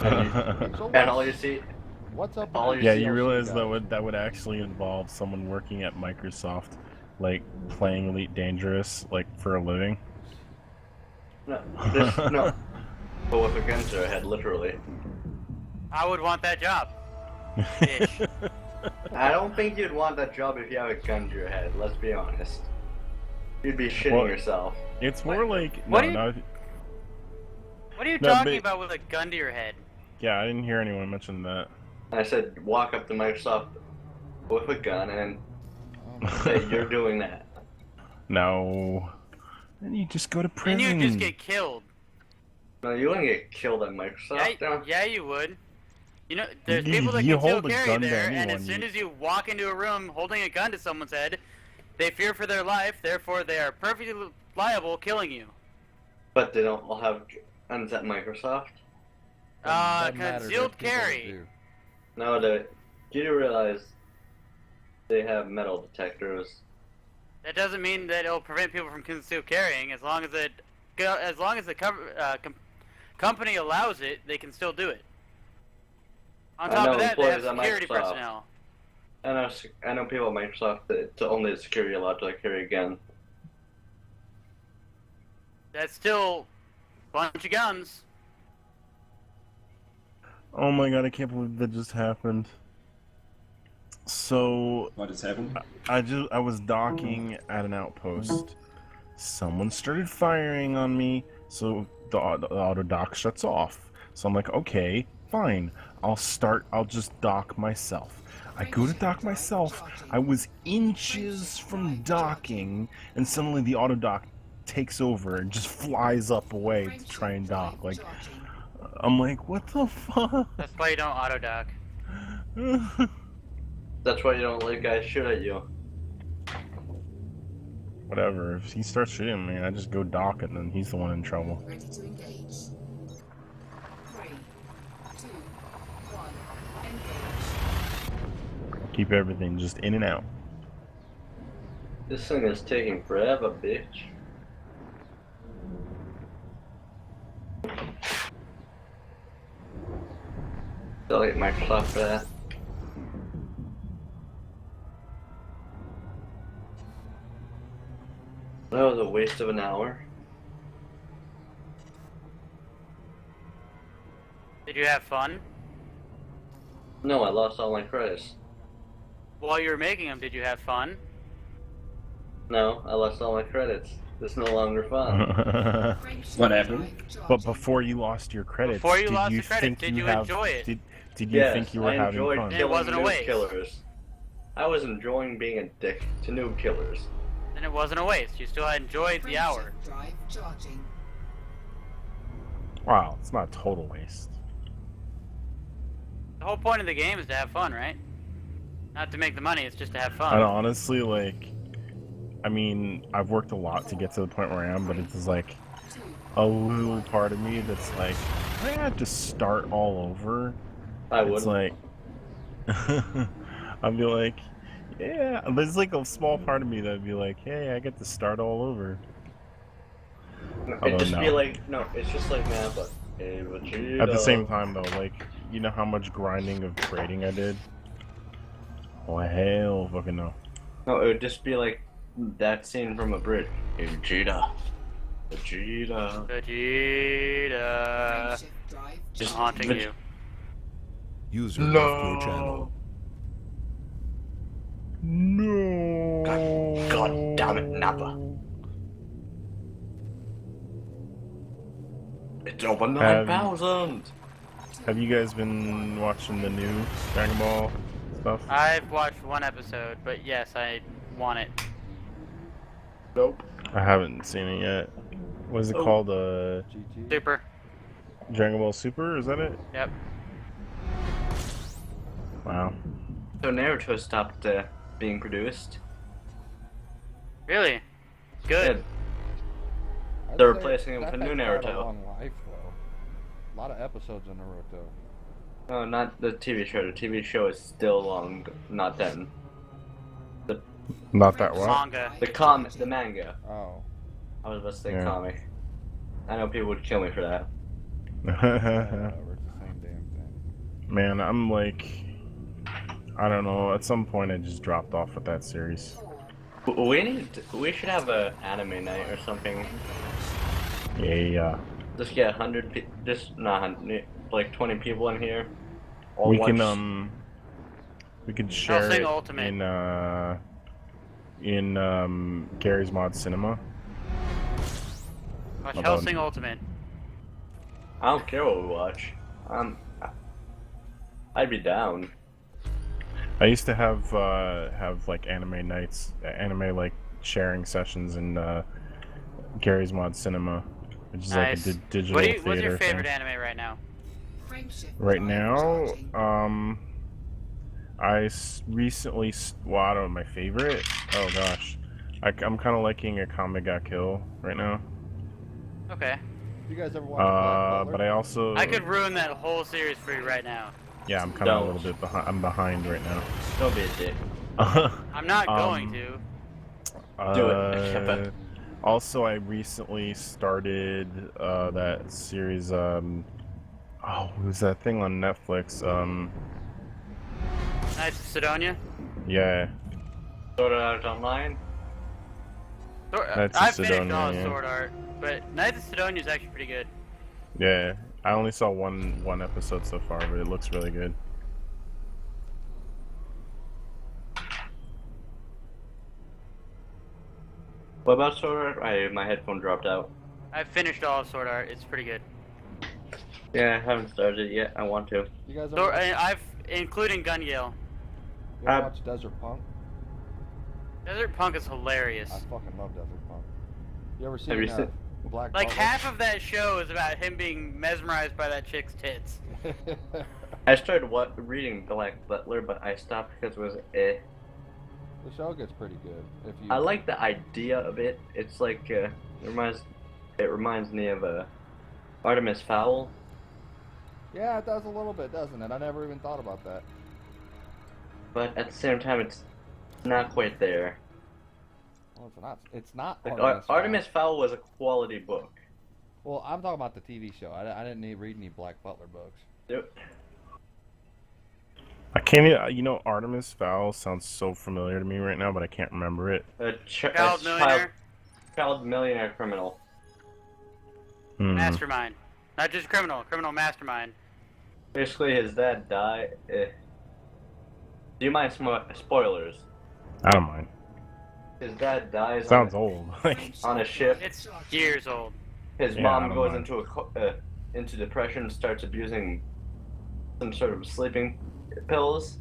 So And all you see, what's up? all with you Yeah, see- you DLC realize guys? that would actually involve someone working at Microsoft, like playing Elite Dangerous, like for a living. no, just no. But with a gun to their head, literally. I would want that job. Ish. I don't think you'd want that job if you have a gun to your head. Let's be honest. You'd be shitting Well, yourself. It's more like what no, do you- no, What are you No, talking but- about with a gun to your head? yeah, I didn't hear anyone mention that. I said walk up to Microsoft with a gun and say you're doing that. No, then you just go to Then prison. you just get killed. No, you wouldn't get killed at Microsoft. No. Yeah, you would. You know, there's You- people that you can still hold a carry gun to there, and anyone, as soon you- as you walk into a room holding a gun to someone's head, they fear for their life, therefore they are perfectly liable killing you. But they don't all have guns at Microsoft. Doesn't matter, Concealed there's people that carry. do. No, do you realize they have metal detectors? That doesn't mean that it'll prevent people from concealed carrying. As long as the company allows it, they can still do it. On I top know of that, they have employees at security Microsoft. personnel. I know people at Microsoft that only the security allowed to carry a gun. That's still a bunch of guns. Oh my god, I can't believe that just happened. So What has happened? I was docking at an outpost. Someone started firing on me, so the auto dock shuts off. So I'm like, okay, fine. I'll just dock myself. I go to dock myself. I was inches from docking, and suddenly the auto dock takes over and just flies up away to try and dock. Like, I'm like, what the fuck? That's why you don't auto dock. That's why you don't let guys shoot at you. Whatever. If he starts shooting me, I just go dock and then he's the one in trouble. Ready to engage. 3, 2, 1, engage. Keep everything just in and out. This thing is taking forever, bitch. They'll get Microsoft for that. That was a waste of an hour. Did you have fun? No, I lost all my credits. While you were making them, did you have fun? No, I lost all my credits. It's no longer fun. What happened? But before you lost your credits, Before you did lost you the credits, think did you have, enjoy it? Did you Yes, think you were I having enjoyed fun? It killing wasn't a noob waste. killers. I was enjoying being a dick to noob killers. Then it wasn't a waste. You still enjoyed the hour. Drive charging. Wow, it's not a total waste. The whole point of the game is to have fun, right? Not to make the money, it's just to have fun. And honestly, like, I mean, I've worked a lot to get to the point where I am, but it's like a little part of me that's like, I had to start all over. I would. It's like, I'd be like, yeah, there's like a small part of me that'd be like, hey, I get to start all over. It'd just no. be like, no, it's just like Napa. Hey, Vegeta. At the same time, though, like, you know how much grinding of trading I did? Oh, hell fucking no. No, it would just be like that scene from a bridge. Hey, Vegeta. Vegeta. Vegeta. Shift drive Just charging. haunting you. User left your channel. No. God damn it, Nappa. It's over 9,000! Have you guys been watching the new Dragon Ball stuff? I've watched one episode, but yes, I want it. Nope. I haven't seen it yet. What is it called? GG. Super. Dragon Ball Super? Is that it? Yep. Wow. So Naruto stopped being produced. Really? Good. I'd They're say replacing him with a that new had quite Naruto. a long life, though. A lot of episodes in Naruto. No, not the TV show. The TV show is still long, not then. Not that well. Manga. The manga. Oh. I was about to say Yeah. comic. I know people would kill me for that. Whatever, it's the same damn Man, I'm like, I don't know. At some point, I just dropped off with that series. We should have a anime night or something. Yeah. Just get 100, just not 100, like 20 people in here. All We watch. can we could share sing it Ultimate. in Gary's Mod Cinema. Watch About- Hellsing Ultimate. I don't care what we watch. I'd be down. I used to have like anime nights, anime like sharing sessions in Gary's Mod Cinema, which is Nice. like a digital theater What's your favorite thing. anime right now? Frameshift Right drive now, charging. recently, well, I don't know, my favorite? Oh gosh. I'm kind of liking a Kame ga Kill right now. Okay. You guys ever watch Black Butler? But I also... I could ruin that whole series for you right now. Yeah, I'm kind of a Don't. little bit behind. I'm behind right now. Don't be a dick. I'm not going to. Do it. Also, I recently started that series. Oh, what was that thing on Netflix? Knights of Sidonia. Yeah. Sword Art Online. Knights of I've finished Sidonia, all of yeah. Sword Art, but Knights of Sidonia is actually pretty good. Yeah. I only saw one episode so far, but it looks really good. What about Sword Art? My headphone dropped out. I've finished all of Sword Art. It's pretty good. Yeah, I haven't started it yet. I want to. You guys ever, So, I've including Gun Gale. you ever watch Desert Punk? Desert Punk is hilarious. I fucking love Desert Punk. You ever seen, Have you seen- Black Like Butler? half of that show is about him being mesmerized by that chick's tits. I started reading Black Butler, but I stopped because it was eh. The show gets pretty good. If you, I like the idea of it. It's like it reminds me of Artemis Fowl. Yeah, it does a little bit, doesn't it? I never even thought about that. But at the same time, it's not quite there. Well, it's not. It's not. Like, Artemis Fowl. Artemis Fowl was a quality book. Well, I'm talking about the TV show. I didn't read any Black Butler books. Yep. I can't. You know, Artemis Fowl sounds so familiar to me right now, but I can't remember it. Child Millionaire, Child millionaire criminal. Hmm. Mastermind. Not just criminal mastermind. Basically, his dad died. Do you mind spoilers? I don't mind. His dad dies Sounds old. Like, on a ship. It's years old. His Yeah, I mom don't goes mind. into depression, starts abusing some sort of sleeping pills,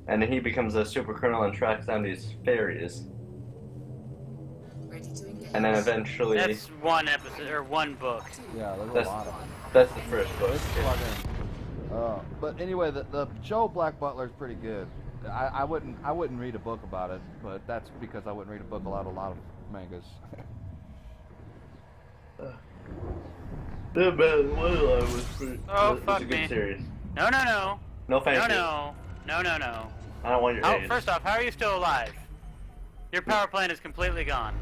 and then he becomes a super criminal and tracks down these fairies. Ready to engage. And then eventually, That's one episode or one book. Yeah, there's That's- a lot of them. that's the first book. It's fucking. But anyway, the show Black Butler is pretty good. I wouldn't read a book about it, but that's because I wouldn't read a book about a lot of mangas. The bad one was pretty. Oh, it's fuck a good me. series. No. No thank you. No. I don't want your How, age. first off, how are you still alive? Your power plant is completely gone.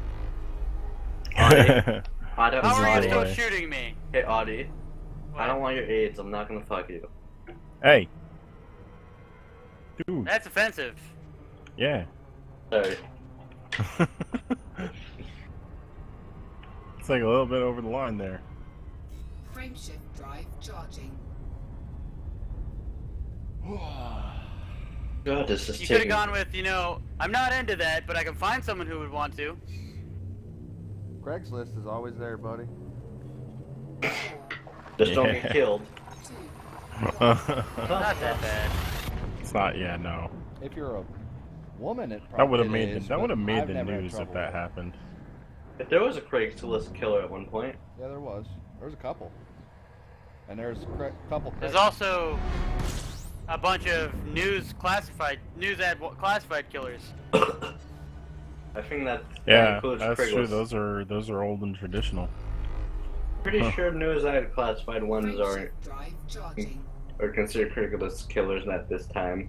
I don't How are you Right still away. shooting me? Hey, Audie. I What? don't want your AIDS. I'm not gonna fuck you. hey. Dude. That's offensive. Yeah. Sorry. It's like a little bit over the line there. Frameshift drive charging. God, this is You could have taking. gone with, I'm not into that, but I can find someone who would want to. Craigslist is always there, buddy. Just don't get Yeah. killed. 2, Not that bad. It's not. Yeah, no. If you're a woman, it That probably would have made is, that would have but made I've the never had news if trouble that with it. happened. If there was a Craigslist killer at one point, Yeah, there was. There was a couple. And there's a couple. There's also a bunch of news classified killers. I think that Yeah, includes that's Craigslist. true. Those are old and traditional. Pretty Huh. sure news ad classified ones frameshift drive charging. are considered Craigslist killers at this time.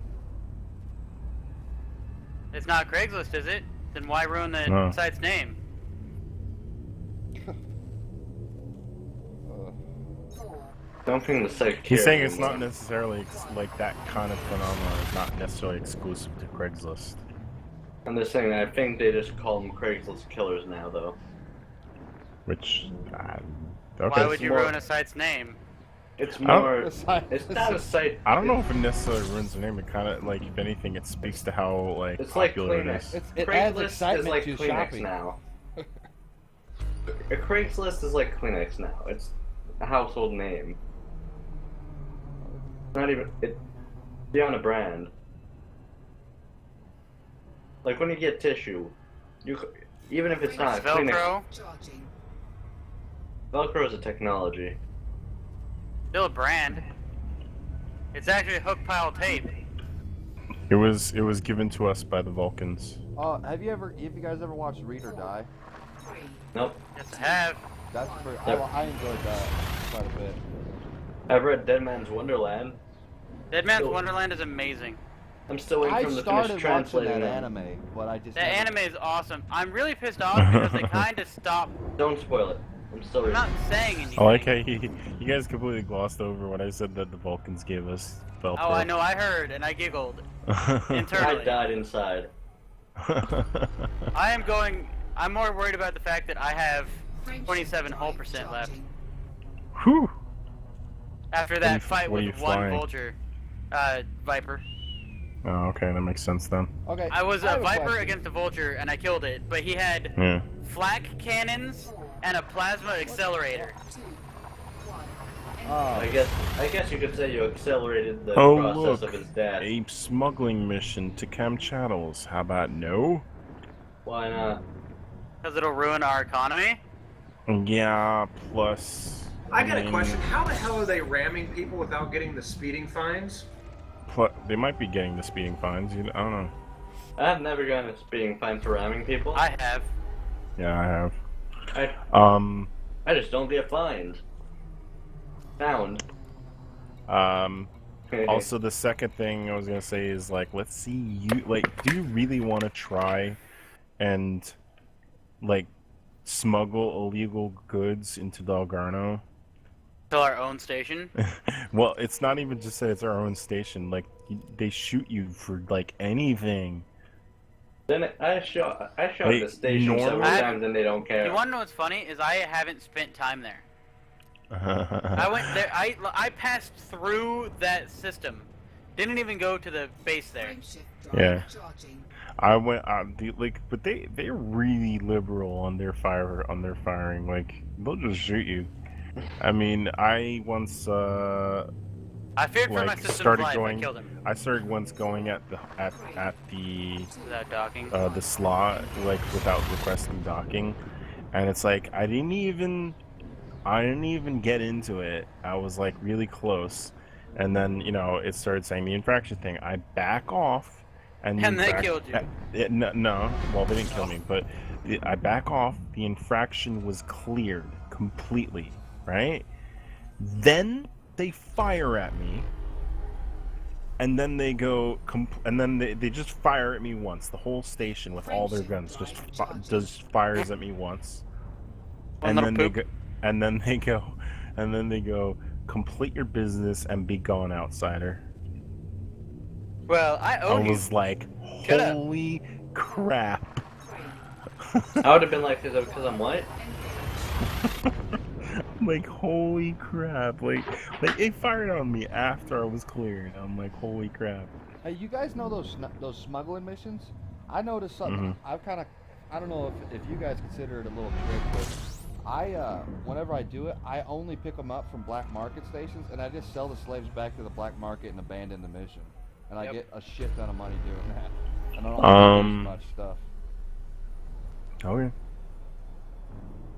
It's not Craigslist, is it? Then why ruin the No. site's name? 4, Dumping the security. He's saying it's not necessarily like that kind of phenomenon is not necessarily exclusive to Craigslist. I'm just saying, I think they just call them Craigslist killers now, though. Which, okay. Why would you more- ruin a site's name? It's I don't- more. The site- It's not a site. I don't know if it necessarily ruins the name. It kind of like, if anything, it speaks to how like It's like popular it Kleenex. is. It adds Craigslist excitement is like to Kleenex shopping. now. A Craigslist is like Kleenex now. It's a household name. Not even it. Beyond a brand. Like when you get tissue, even if it's not Kleenex, Velcro, Charging. Velcro is a technology. still a brand. It's actually hook pile tape. It was given to us by the Vulcans. Have you guys ever watched Read or Die? 3, Nope. Yes, I have. That's pretty. Yep. I enjoyed that quite a bit. I've read Dead Man's Wonderland. Dead Man's Cool. Wonderland is amazing. I'm still waiting I for them to started finish watching translating that them. anime, but I just That never- anime is awesome. I'm really pissed off because they kind of stopped. Don't spoil it. I'm still I'm reading. not saying anything. I like how you guys completely glossed over when I said that the Vulcans gave us Velcro. Oh, I know. I heard and I giggled I internally. died inside. I'm more worried about the fact that I have frameshift 27 whole drive percent left. charging. Whew. after What that are you- fight what are with you one flying? vulture, Viper. Oh, okay, that makes sense then. Okay. I was a have Viper question. against a vulture and I killed it, but he had Yeah. flak cannons and a plasma accelerator. 2, 1. Oh, I guess you could say you accelerated the Oh, process look. of his death. A smuggling mission to Kamchattles. How about no? Why not? Because it'll ruin our economy. Yeah, plus... I got a mean, question. How the hell are they ramming people without getting the speeding fines? They might be getting the speeding fines. I don't know. I've never gotten a speeding fine for ramming people. I have. Yeah, I have. I just don't get fined. Found. Also, the second thing I was gonna say is, like, let's see you... Like, do you really want to try and, like, smuggle illegal goods into Dalgarno? To our own station. Well, it's not even just that it's our own station. Like, they shoot you for, like, anything. Then I shot Wait, the station several normal- times and they don't care. You want to know what's funny? Is I haven't spent time there. I went there. I passed through that system. Didn't even go to the base there. Frameshift drive Yeah. charging. I went but they're really liberal on their firing. Like, they'll just shoot you. I mean, I once I feared for my like system's started life. going. I killed him I started once going at the without docking. the slot, like, without requesting docking, and it's like I didn't even get into it. I was like really close, and then it started saying the infraction thing. I back off, and And they killed you. No, well, they didn't kill me, but I back off. The infraction was cleared completely, right? Then they fire at me, and then they go, and then they just fire at me once. The whole station with all their guns just fires at me once, and then they go, and then they go, complete your business and be gone, outsider. Well, I I owe you. was like, Shut up. holy crap. I would have been like, because I'm white. Like, holy crap. Like they fired on me after I was cleared. I'm like, holy crap. Hey, you guys know those smuggling missions? I noticed something. I don't know if you guys consider it a little trick, but whenever I do it, I only pick them up from black market stations, and I just sell the slaves back to the black market and abandon the mission. And I Yep. get a shit ton of money doing that. And I don't have to do as much stuff. Okay.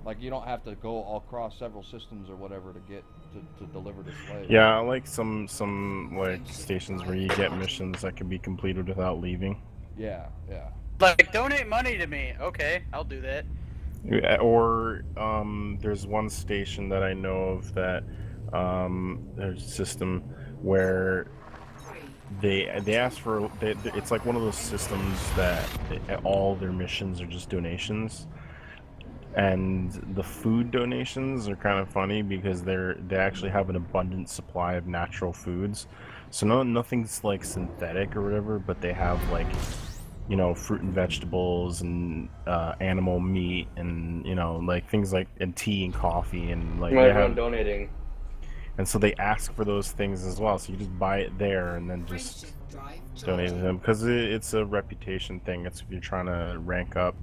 Like, you don't have to go all across several systems or whatever to get to deliver the slaves. Yeah, I like some like stations where you get missions that can be completed without leaving. Yeah. Like, donate money to me. Okay, I'll do that. Or there's one station that I know of that there's a system where they ask for it's like one of those systems that all their missions are just donations, And the food donations are kind of funny because they actually have an abundant supply of natural foods. So nothing's like synthetic or whatever, but they have like, you know, fruit and vegetables and animal meat and, you know, like things like and tea and coffee and like they Everyone have, donating. and so they ask for those things as well. So you just buy it there and then just donate to them because it's a reputation thing. It's if you're trying to rank up.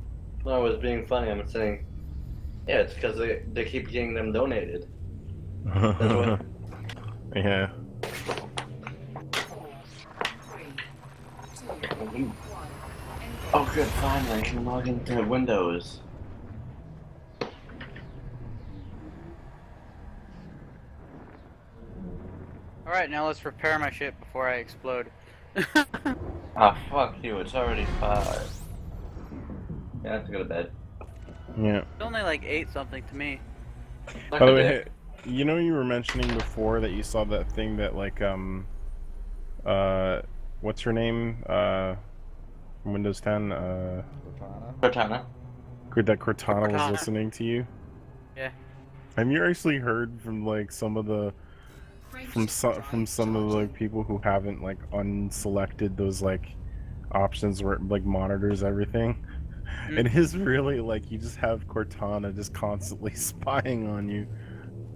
No, I was being funny. I'm saying, yeah, it's because they keep getting them donated. That's what. Yeah. 4, 3, 2, 1. Oh, good. Finally, I can log into Windows. Alright, now let's repair my ship before I explode. Ah, fuck you. It's already 5. Yeah, I have to go to bed. Yeah. It's only like 8 something to me. By the way, hey, you know you were mentioning before that you saw that thing that like what's her name from Windows 10 Cortana. that Cortana was Cortana. listening to you? Yeah. Have you actually heard from like some of the from some of the like, people who haven't like unselected those like options where it, like monitors everything? Mm. It is really like you just have Cortana just constantly spying on you.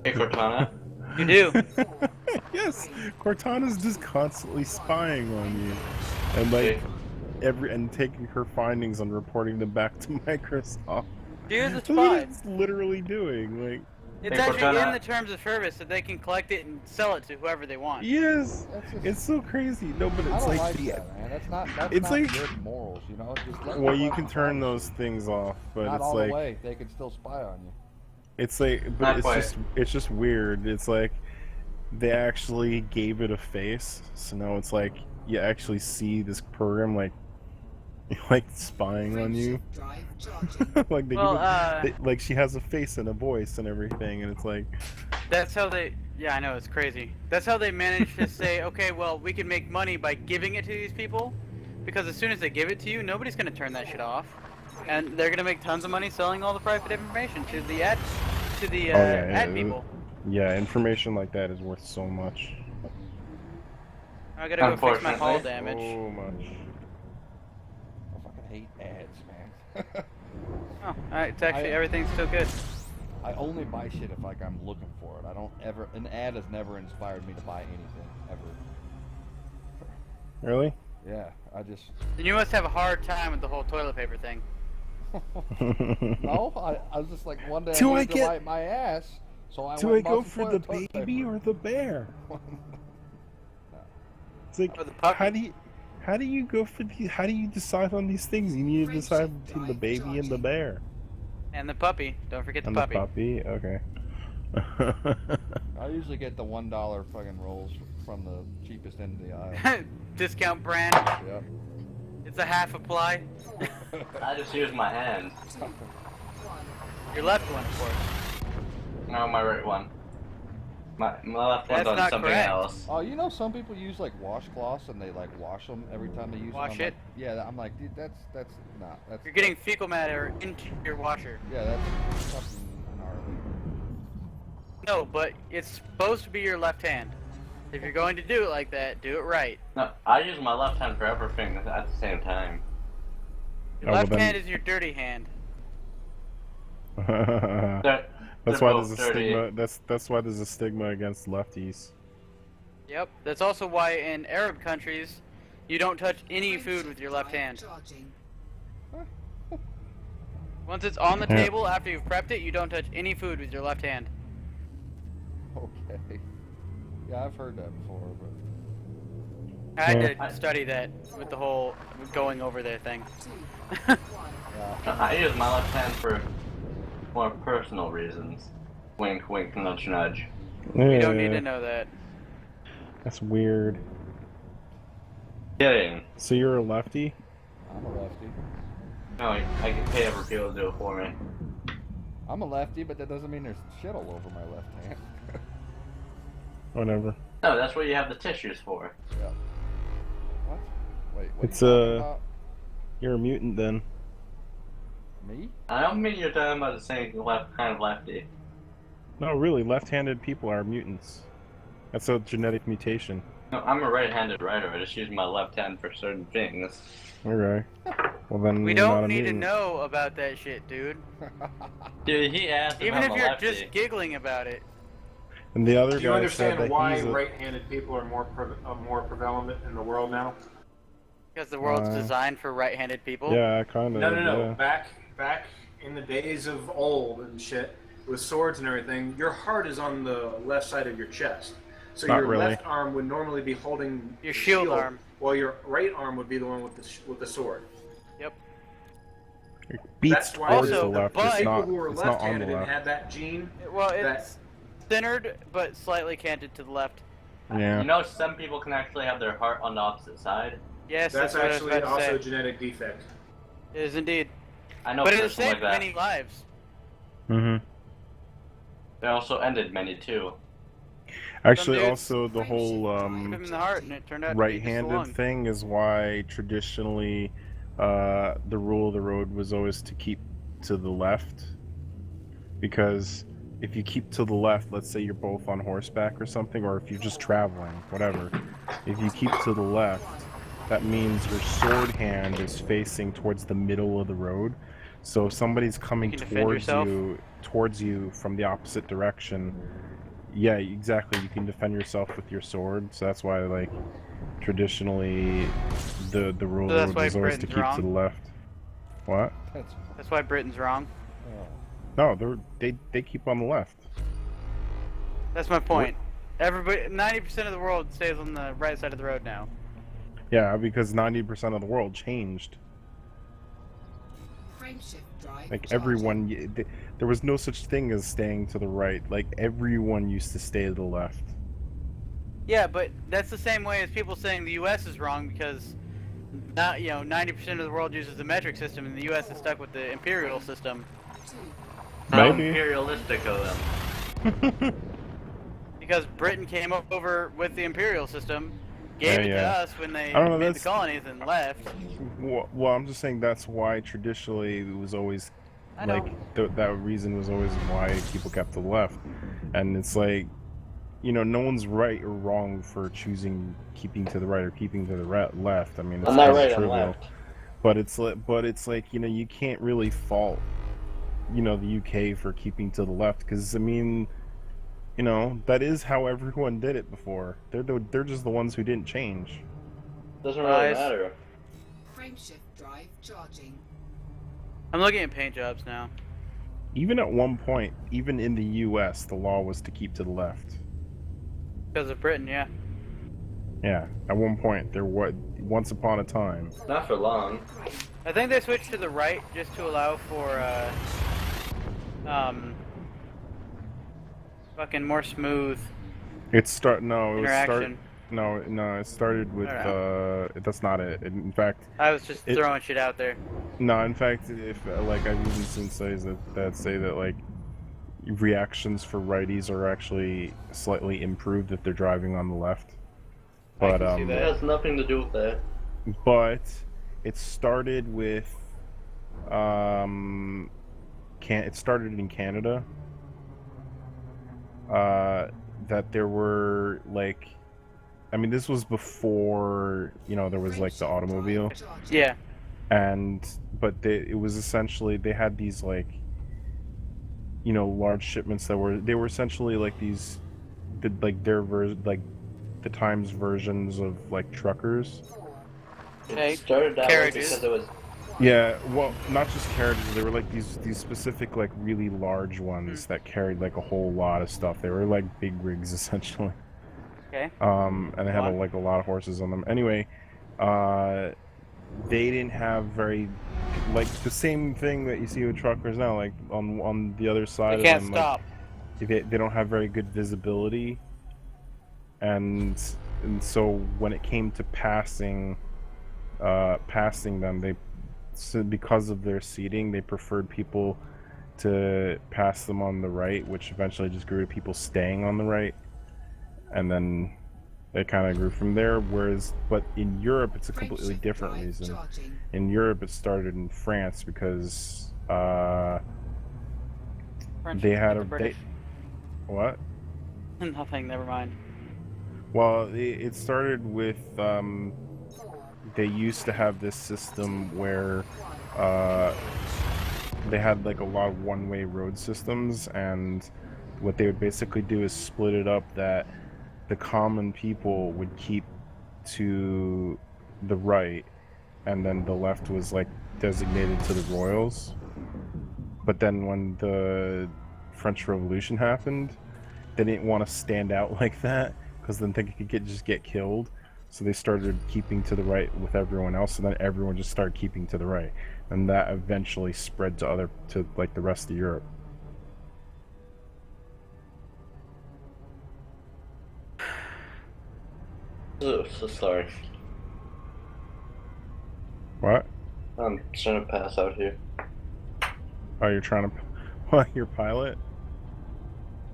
Hey, Cortana. You do. Yes, Cortana's just constantly spying on you, and like and taking her findings and reporting them back to Microsoft. Here's a That's what spy. it's literally doing. Like, It's Hey, actually Cortana. in the terms of service that they can collect it and sell it to whoever they want. yes, That's just, it's so crazy. No, but I it's don't like, like that, man. That's not it's not like- good morals, you know. Just let well, the you fucking can turn privacy. those things off, but Not it's all like the way. They can still spy on you. it's like, but Not it's quite. just weird. It's like they actually gave it a face, so now it's like you actually see this program like spying on you. Drive charging. Like they Well, give it, like she has a face and a voice and everything, and it's like, that's how they. Yeah, I know, it's crazy. That's how they manage to say, okay, well, we can make money by giving it to these people, because as soon as they give it to you, nobody's gonna turn that shit off, and they're gonna make tons of money selling all the private information to the ad people. yeah, information like that is worth so much. I gotta go fix my hull Unfortunately. damage. So much. I fucking hate ads, man. Oh, it's actually everything's still good. I only buy shit if like I'm looking for it. I don't ever. An ad has never inspired me to buy anything ever. Really? Yeah, I just. Then you must have a hard time with the whole toilet paper thing. No, I was just like one day Do I I needed to get- wipe my ass, so I Do I went and go bought some for the toilet baby paper. or the bear? It's like, Or the puppy. how do you go for the? How do you decide on these things? You need to decide between the baby and the bear. And the puppy. Don't forget the And puppy. the puppy. Okay. I usually get the $1 fucking rolls from the cheapest end of the aisle. Discount brand. Yep. It's a half apply. I just use my hand. Your left one, of course. No, my right one. My left one's That's on not something correct. else. Oh, you know some people use like washcloths and they like wash them every time they use Wash them. it? Yeah, I'm like, dude, that's not. That's You're getting fecal matter into your washer. Yeah, that's fucking gnarly. No, but it's supposed to be your left hand. If you're going to do it like that, do it right. No, I use my left hand for everything at the same time. Your Oh, well left then- hand is your dirty hand. That's They're why both there's a dirty. stigma. That's why there's a stigma against lefties. Yep. That's also why in Arab countries, you don't touch any food with your left hand. Charging. Once it's on the Yeah. table after you've prepped it, you don't touch any food with your left hand. Okay. Yeah, I've heard that before, but I had Yeah. to study that with the whole going over there thing. 2, 1. yeah. I use my left hand for more personal reasons. Wink, wink, nudge, nudge. You don't need to know that. That's weird. Kidding. So you're a lefty? I'm a lefty. No, I can pay other people to do it for me. I'm a lefty, but that doesn't mean there's shit all over my left hand. Whatever. No, that's what you have the tissues for. Yeah. What? Wait, what It's, are you talking about? You're a mutant then. Me? I don't mean you're talking about the same kind of lefty. No, really, left-handed people are mutants. That's a genetic mutation. No, I'm a right-handed writer. I just use my left hand for certain things. Okay. Well then, We you're not don't a need to mutant. know about that shit, dude. Dude, he asked Even if if I'm a you're lefty. just giggling about it. And the other Do you guy said understand that why he's a... right-handed people are more prevalent in the world now? Because the world's Uh, designed for right-handed people. Yeah, kind of. No. Yeah. Back in the days of old and shit, with swords and everything, your heart is on the left side of your chest. So Not your really. left arm would normally be holding Your the shield arm. while your right arm would be the one with the sword. Yep. It beats That's why towards Also, the left. but- It's People not. who were It's not on the left-handed and left. had that gene. Well, That- it's centered, but slightly canted to the left. Yeah. You know, some people can actually have their heart on the opposite side. Yes, That's what I was actually about to also say. a genetic defect. It is indeed. I know But it a has person like saved that. many lives. Mm-hmm. They also ended many too. Actually, dudes- also the whole Put him in the heart, and it turned out to be just the right-handed lung. thing is why traditionally the rule of the road was always to keep to the left, because if you keep to the left, let's say you're both on horseback or something, or if you're just traveling, whatever, if you keep to the left, that means your sword hand is facing towards the middle of the road. So if somebody's coming You can defend yourself? towards you from the opposite direction, yeah, exactly, you can defend yourself with your sword. So that's why, like, traditionally the rule So of that's the road why was always to Britain's keep wrong? to the left. What? That's why Britain's wrong. No, they keep on the left. That's my point. Everybody, 90% of the world stays on the right side of the road now. Yeah, because 90% of the world changed. Frameshift drive Like charging. everyone, there was no such thing as staying to the right. Like everyone used to stay to the left. Yeah, but that's the same way as people saying the U.S. is wrong because, not 90% of the world uses the metric system, and the U.S. is stuck with the imperial system. How Maybe. imperialistic of them. Because Britain came over with the imperial system, gave it to us when they I don't know, made the that's- colonies and left. Well, I'm just saying that's why traditionally it was always I know. like that reason was always why people kept to the left, and it's like, no one's right or wrong for choosing keeping to the right or keeping to the left. I mean, it's I'm not kinda right, I'm trivial. left. But it's like you can't really fault the UK for keeping to the left, because I mean, that is how everyone did it before. They're just the ones who didn't change. Doesn't really Guys. matter. Frameshift drive charging. I'm looking at paint jobs now. Even at one point, even in the US, the law was to keep to the left. Because of Britain, yeah. Yeah, at one point, once upon a time. Not for long. I think they switched to the right just to allow for, fucking more smooth It started interaction. it started with I that's not it. In fact, I was just throwing shit out there. no, in fact, if like I've even seen studies that say that like reactions for righties are actually slightly improved if they're driving on the left. I But can see It that. has nothing to do with that. but it started with it started in Canada. That there were like, I mean, this was before there was like the automobile, Yeah. but it was essentially they had these like large shipments that were essentially like these the times versions of like truckers. Okay. It started that way Carriages. because it was. Yeah, well, not just carriages. They were like these specific like really large ones that carried like a whole lot of stuff. They were like big rigs essentially. Okay. And they had Go on. like a lot of horses on them. Anyway, they didn't have very like the same thing that you see with truckers now. Like on the other side They can't of them, stop. like, they don't have very good visibility, and so when it came to passing them, because of their seating, they preferred people to pass them on the right, which eventually just grew to people staying on the right, and then it kind of grew from there. But in Europe, it's a completely different reason. In Europe, it started in France because Uh, French they had with a the British. what? Nothing. Never mind. Well, it started with they used to have this system where they had like a lot of one-way road systems, and what they would basically do is split it up that the common people would keep to the right, and then the left was like designated to the royals. But then when the French Revolution happened, they didn't want to stand out like that because then they could just get killed. So they started keeping to the right with everyone else, and then everyone just started keeping to the right, and that eventually spread to like the rest of Europe. Oh, so sorry. What? I'm trying to pass out here. Oh, you're trying to what? Your pilot?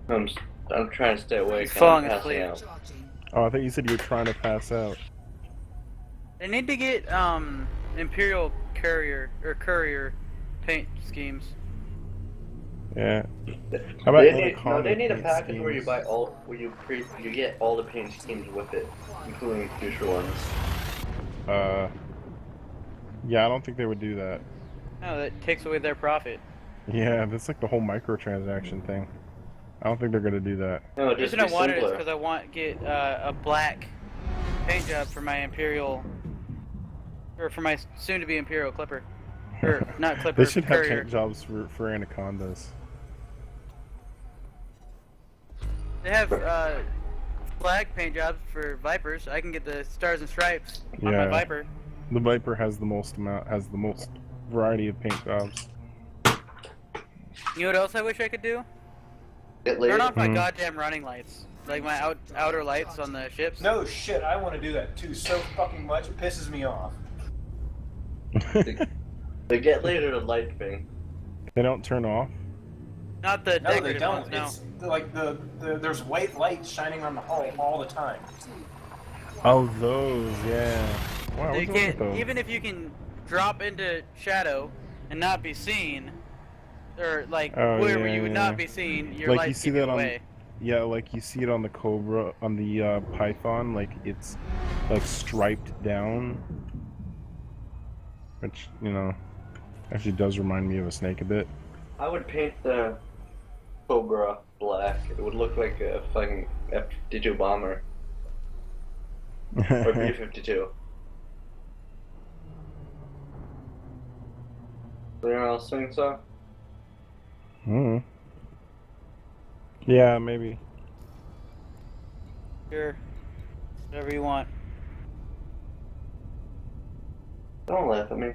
I'm trying to stay awake. And Falling I'm passing asleep. out. Charging. Oh, I thought you said you were trying to pass out. They need to get Imperial courier paint schemes. Yeah. How about They need a paint package where you schemes? buy all, you get all the paint schemes with it, including future ones. Yeah, I don't think they would do that. No, that takes away their profit. Yeah, that's like the whole microtransaction thing. I don't think they're gonna do that. No, The just reason be I want it is simpler. because I want to get a black paint job for my Imperial, or for my soon-to-be Imperial Clipper, or not Clipper. They should have courier. paint jobs for anacondas. They have black paint jobs for Vipers. I can get the stars and stripes on my Yeah. Viper. The Viper has the most variety of paint jobs. You know what else I wish I could do? Get laid. Turn off my Mhm. goddamn running lights, like my outer lights on the ships. No shit, I want to do that too so fucking much, it pisses me off. The get laid or the light thing. They don't turn off. Not the No, they decorative don't. ones. No. It's like there's white light shining on the hull all the time. Oh, those, yeah. Wow, They what's wrong with can't, those? even if you can drop into shadow and not be seen, or like Oh, wherever yeah, you would yeah. not be seen, your Like, lights you see keep you that on- away. Yeah, like you see it on the Cobra, on the Python, like it's like striped down, which, you know, actually does remind me of a snake a bit. I would paint the Cobra black. It would look like a fucking F-52 bomber. Or B-52. Anyone else think so? Hmm. Yeah, maybe. Sure. Whatever you want. Don't laugh at me.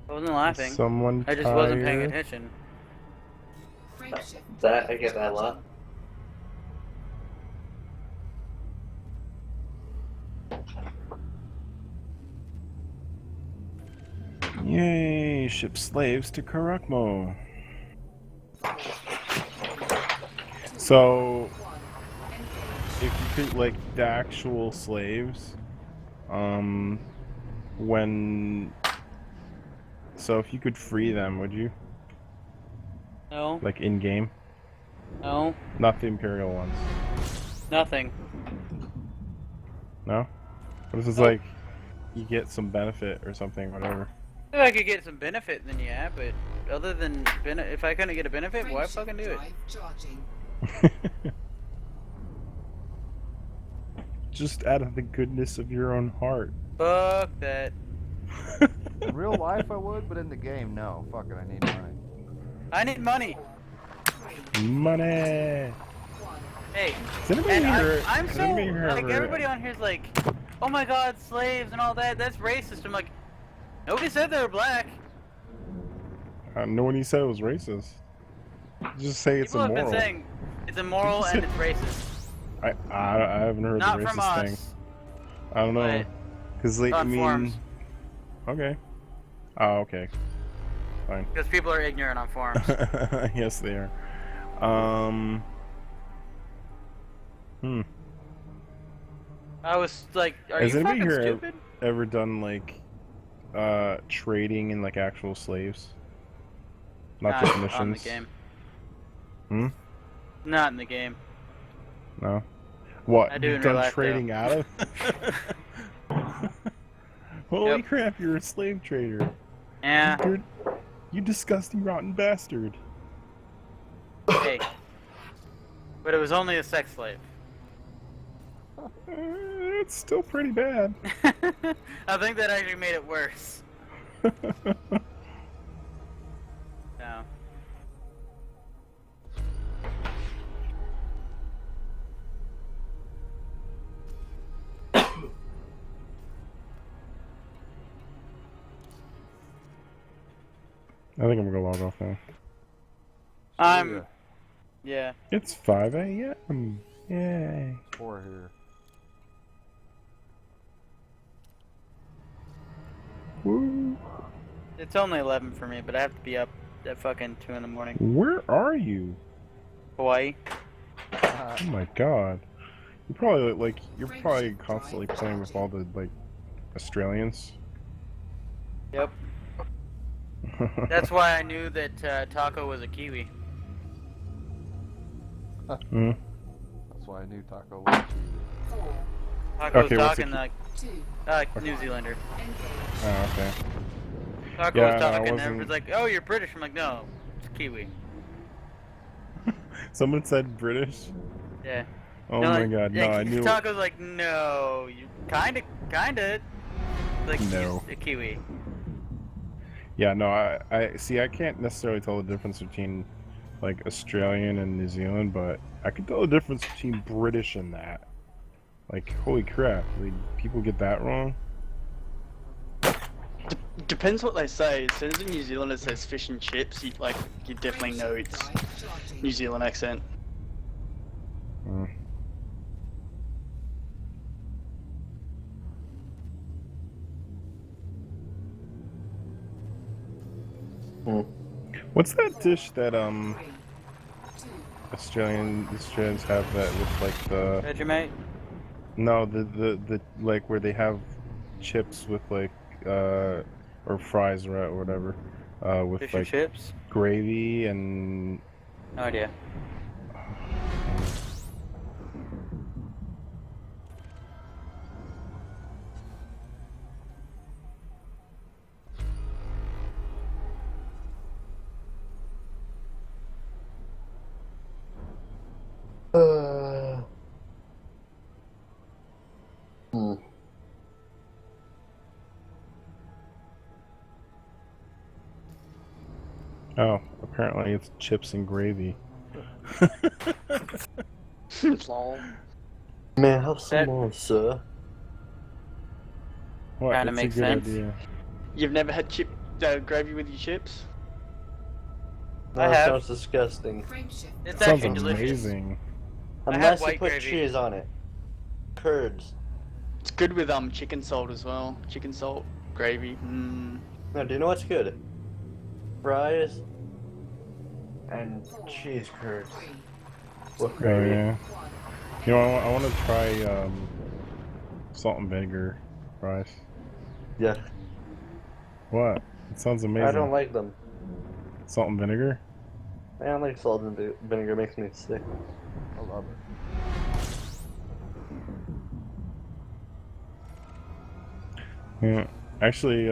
I wasn't laughing. Someone I just wasn't paying tired? attention. Frameshift That, I drive get that a lot. Yay! Ship slaves to Karakmo. So, if you could, like, the actual slaves, when, so if you could free them, would you? No. Like, in-game? No. Not the Imperial ones. Nothing. No? What if it's Nope. like, you get some benefit or something, whatever? If I could get some benefit, then yeah. But other than if I couldn't get a benefit, why Frameshift fucking do it? drive charging. Just out of the goodness of your own heart. Fuck that. In real life, I would, but in the game, no. Fuck it, I need money. I need money. Money! Hey. Does anybody And here, I'm does so anybody here like ever- everybody on here's like, oh my god, slaves and all that. That's racist. I'm like, nobody said they were black. No one said it was racist. Just say it's People have immoral. been saying it's immoral and it's racist. I haven't heard Not the from racist us. thing. I don't know. But Because, like, I on mean... forums. Okay. Oh, okay. Fine. Because people are ignorant on forums. Yes, they are. I was like, are Has you anybody fucking here stupid? ever done, like, trading in like actual slaves? Not Not just on the missions. game. Hmm? Not in the game. No. What? I do You've in real done life, trading out of? Holy Yep. crap! You're a slave trader. Yeah. You disgusting, rotten bastard. Hey. But it was only a sex slave. It's still pretty bad. I think that actually made it worse. No. I think I'm gonna log off now. I'm. Yeah. It's 5 a.m. Yay. 4 here. Woo. It's only 11 for me, but I have to be up at fucking 2 in the morning. Where are you? Hawaii. Oh my god. You're probably constantly playing with all the like Australians. Yep. That's why I knew that Taco was a Kiwi. Hmm. That's why I knew Taco was cheated. Taco was Okay, what's talking the like New Zealander. Oh, okay. Taco Yeah, was no, I talking, and wasn't- everyone's like, "Oh, you're British." I'm like, "No, it's Kiwi." Someone said British. Yeah. Oh No, my like- god, no, like, I knew. Taco's like, "No, you kinda. Like, No. he's a Kiwi." Yeah, no, I see. I can't necessarily tell the difference between like Australian and New Zealand, but I can tell the difference between British and that. Like, holy crap, like, people get that wrong. Depends what they say. As soon as a New Zealander says fish and chips, you definitely know it's New Zealand accent. Mm. What's that dish that Australians have that with like the Vegemite. no the like where they have chips with like or fries or whatever with Fish and like chips. gravy and No idea. oh, apparently it's chips and gravy. Lol. May I have some That- more, sir? What? Kinda It's makes a good sense. idea. You've never had gravy with your chips? I That have. sounds disgusting. Frameshift. It's Sounds actually delicious. amazing. I had Unless you white put gravy. cheese on it. Curds. It's good with chicken salt as well. Chicken salt gravy. Mmm. No, do you know what's good? Fries and cheese curds. With Oh gravy. yeah. You know, I want to try salt and vinegar fries. Yeah. What? It sounds amazing. I don't like them. Salt and vinegar? I don't like salt and vinegar. It makes me sick. I love it. Yeah. Actually,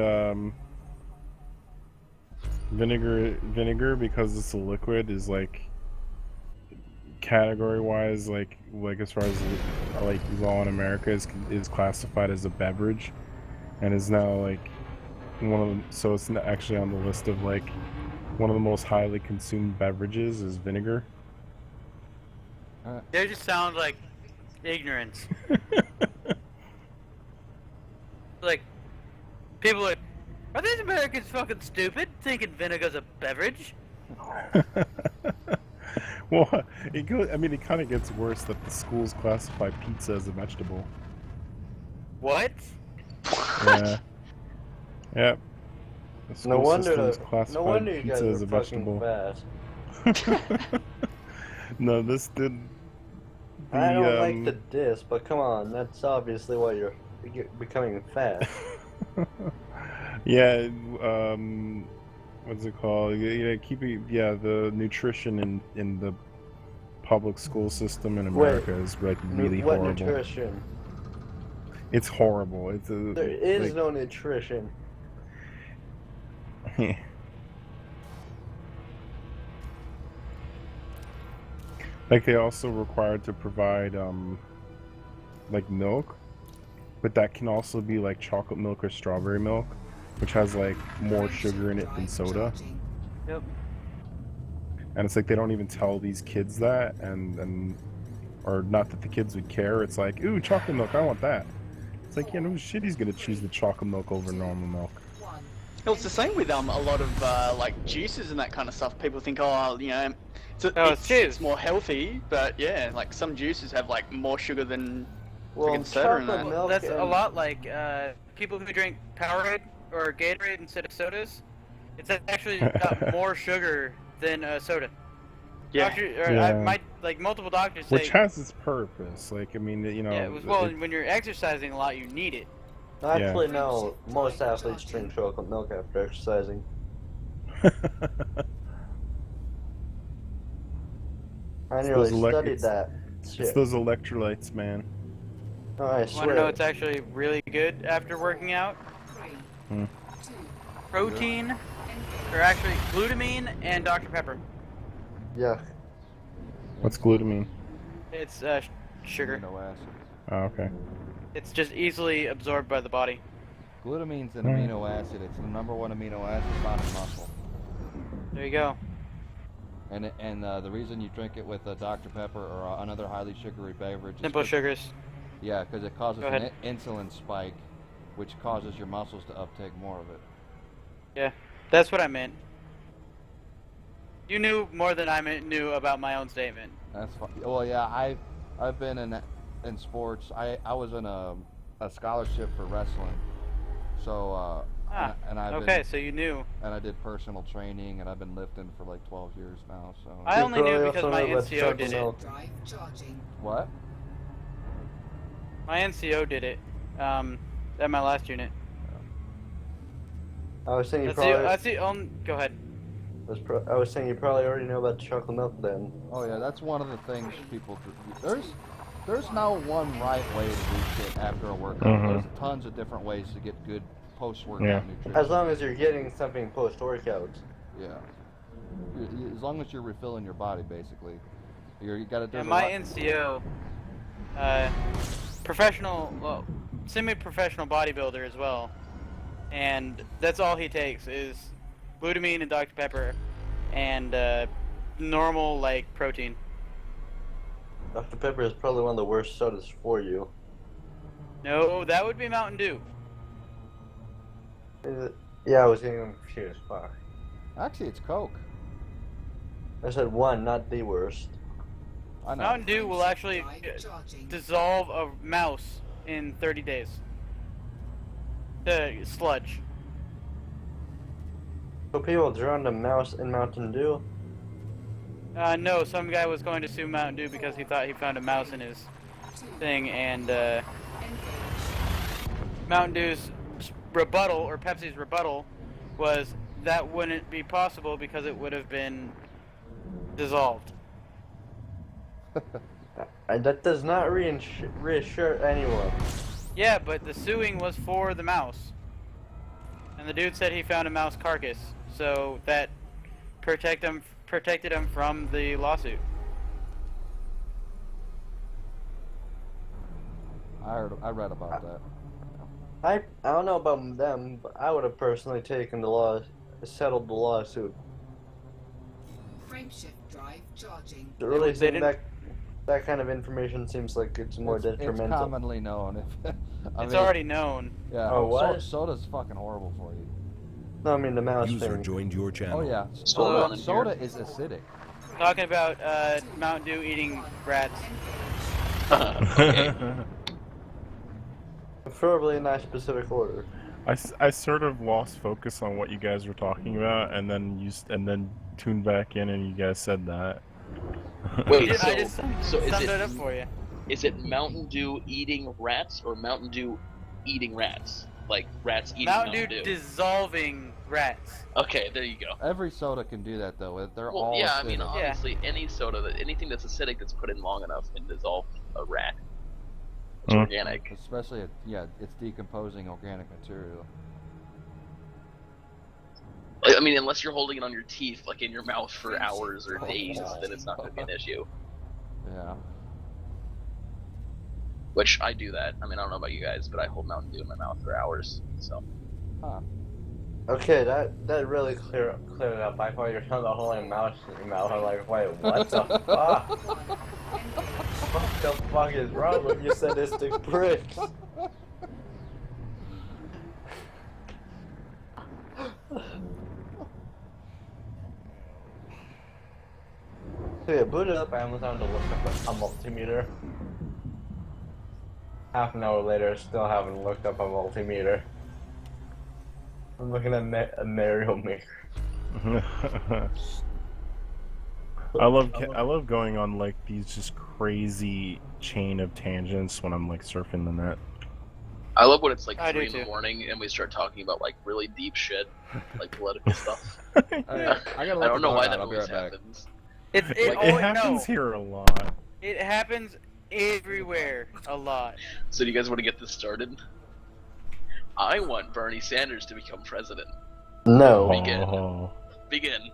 vinegar because it's a liquid is like category-wise, like as far as like law in America is classified as a beverage, and is now like one of the, so it's actually on the list of like one of the most highly consumed beverages is vinegar. They just sound like ignorance. Like, people are these Americans fucking stupid thinking vinegar's a beverage? Well, it goes. I mean, it kind of gets worse that the schools classify pizza as a vegetable. What? Yeah. Yep. The No school wonder. systems No classify wonder you guys pizza as are a fucking vegetable. fast. No, this did. I don't like the diss, but come on, that's obviously why you're becoming fat. Yeah, what's it called? Yeah, keeping the nutrition in the public school system in America is like really what horrible. nutrition? It's horrible. It's There is like, no nutrition. like they also required to provide like milk, but that can also be like chocolate milk or strawberry milk, which has like more sugar in it than soda. Yep. And it's like they don't even tell these kids that, and or not that the kids would care. It's like, ooh, chocolate milk, I want that. It's like, yeah, no shit, he's gonna choose the chocolate milk over normal milk. Well, it's the same with a lot of like juices and that kind of stuff. People think, oh, you know, it's more healthy, but yeah, like some juices have like more sugar than freaking soda in that. milk That's and- a lot like people who drink Powerade or Gatorade instead of sodas. It's actually got more sugar than soda. Yeah. Multiple doctors say. Which has its purpose. Like, I mean, you know. Yeah, when you're exercising a lot, you need it. Actually, no. Most athletes drink chocolate milk after exercising. I nearly studied that. It's Shit. those electrolytes, man. Oh, I Want to know swear. it's actually really good after working out? Protein, or actually glutamine and Dr. Pepper. Yeah. What's glutamine? It's sugar. Amino acid. Oh, okay. It's just easily absorbed by the body. Glutamine's an amino acid. It's the #1 amino acid found in muscle. There you go. And the reason you drink it with Dr. Pepper or another highly sugary beverage. Simple is sugars. Yeah, because it causes Go an ahead. insulin spike, which causes your muscles to uptake more of it. Yeah, that's what I meant. You knew more than I knew about my own statement. That's fine. Well, yeah, I've been in sports. I was in a scholarship for wrestling. So and I've okay, been, so you knew. and I did personal training, and I've been lifting for like 12 years now. So I only knew probably because also my know about NCO chocolate did it. milk. Drive charging. what? My NCO did it. At my last unit. I was saying you That's probably. the only. Go ahead. I was saying you probably already know about chocolate milk then. Oh yeah, that's one of the things people do. There's no one right way to do shit after a workout. Mhm. There's tons of different ways to get good post-workout Yeah. nutrition. As long as you're getting something post-workout. Yeah. As long as you're refilling your body, basically. You gotta do. Yeah, my NCO, semi-professional bodybuilder as well, and that's all he takes is glutamine and Dr. Pepper, and normal like protein. Dr. Pepper is probably one of the worst sodas for you. No, that would be Mountain Dew. Is it? Yeah, I was getting them confused. Fuck. Actually, it's Coke. I said one, not the worst. I know. Mountain Dew will actually Drive charging. dissolve a mouse in 30 days. The sludge. So people drowned a mouse in Mountain Dew? No, some guy was going to sue Mountain Dew because he thought he found a mouse in his thing, and Mountain Dew's rebuttal, or Pepsi's rebuttal, was that wouldn't be possible because it would have been dissolved. And that does not reassure anyone. Yeah, but the suing was for the mouse. And the dude said he found a mouse carcass, so that protected him from the lawsuit. I read about that. I don't know about them, but I would have personally settled the lawsuit. Frameshift drive charging. Releasing didn't- that kind of information seems like it's more It's detrimental. commonly known. It's already known. Yeah. Oh, what? Soda's fucking horrible for you. No, I mean the mouse User thing. joined your channel. Oh yeah. Soda. Soda is acidic. Talking about Mountain Dew eating rats. Preferably in that specific order. I sort of lost focus on what you guys were talking about, and then tuned back in, and you guys said that. Wait, I just so is summed it it up for you. is it Mountain Dew eating rats or Mountain Dew eating rats? like rats eating Mountain Dew dissolving rats. Okay, there you go. Every soda can do that though. They're Well, all yeah, acidic. I mean, obviously, any soda, anything that's acidic that's put in long enough can dissolve a rat. It's organic. Especially, it's decomposing organic material. I mean, unless you're holding it on your teeth, like in your mouth for hours or days, then it's not going to be an issue. Yeah. Which I do that. I mean, I don't know about you guys, but I hold Mountain Dew in my mouth for hours. So. Huh. Okay, that really cleared it up. I thought you were talking about holding a mouse in your mouth. I'm like, wait, what the fuck? What the fuck is wrong with you sadistic pricks? So yeah, booted up Amazon to look up a multimeter. Half an hour later, still haven't looked up a multimeter. I'm looking at a Mario Maker. I love going on like these just crazy chain of tangents when I'm like surfing the net. I love when it's like 3 in the morning and we start talking about like really deep shit, like political stuff. I don't know why that always happens. It happens here a lot. It happens everywhere a lot. So do you guys want to get this started? I want Bernie Sanders to become president. No. Begin.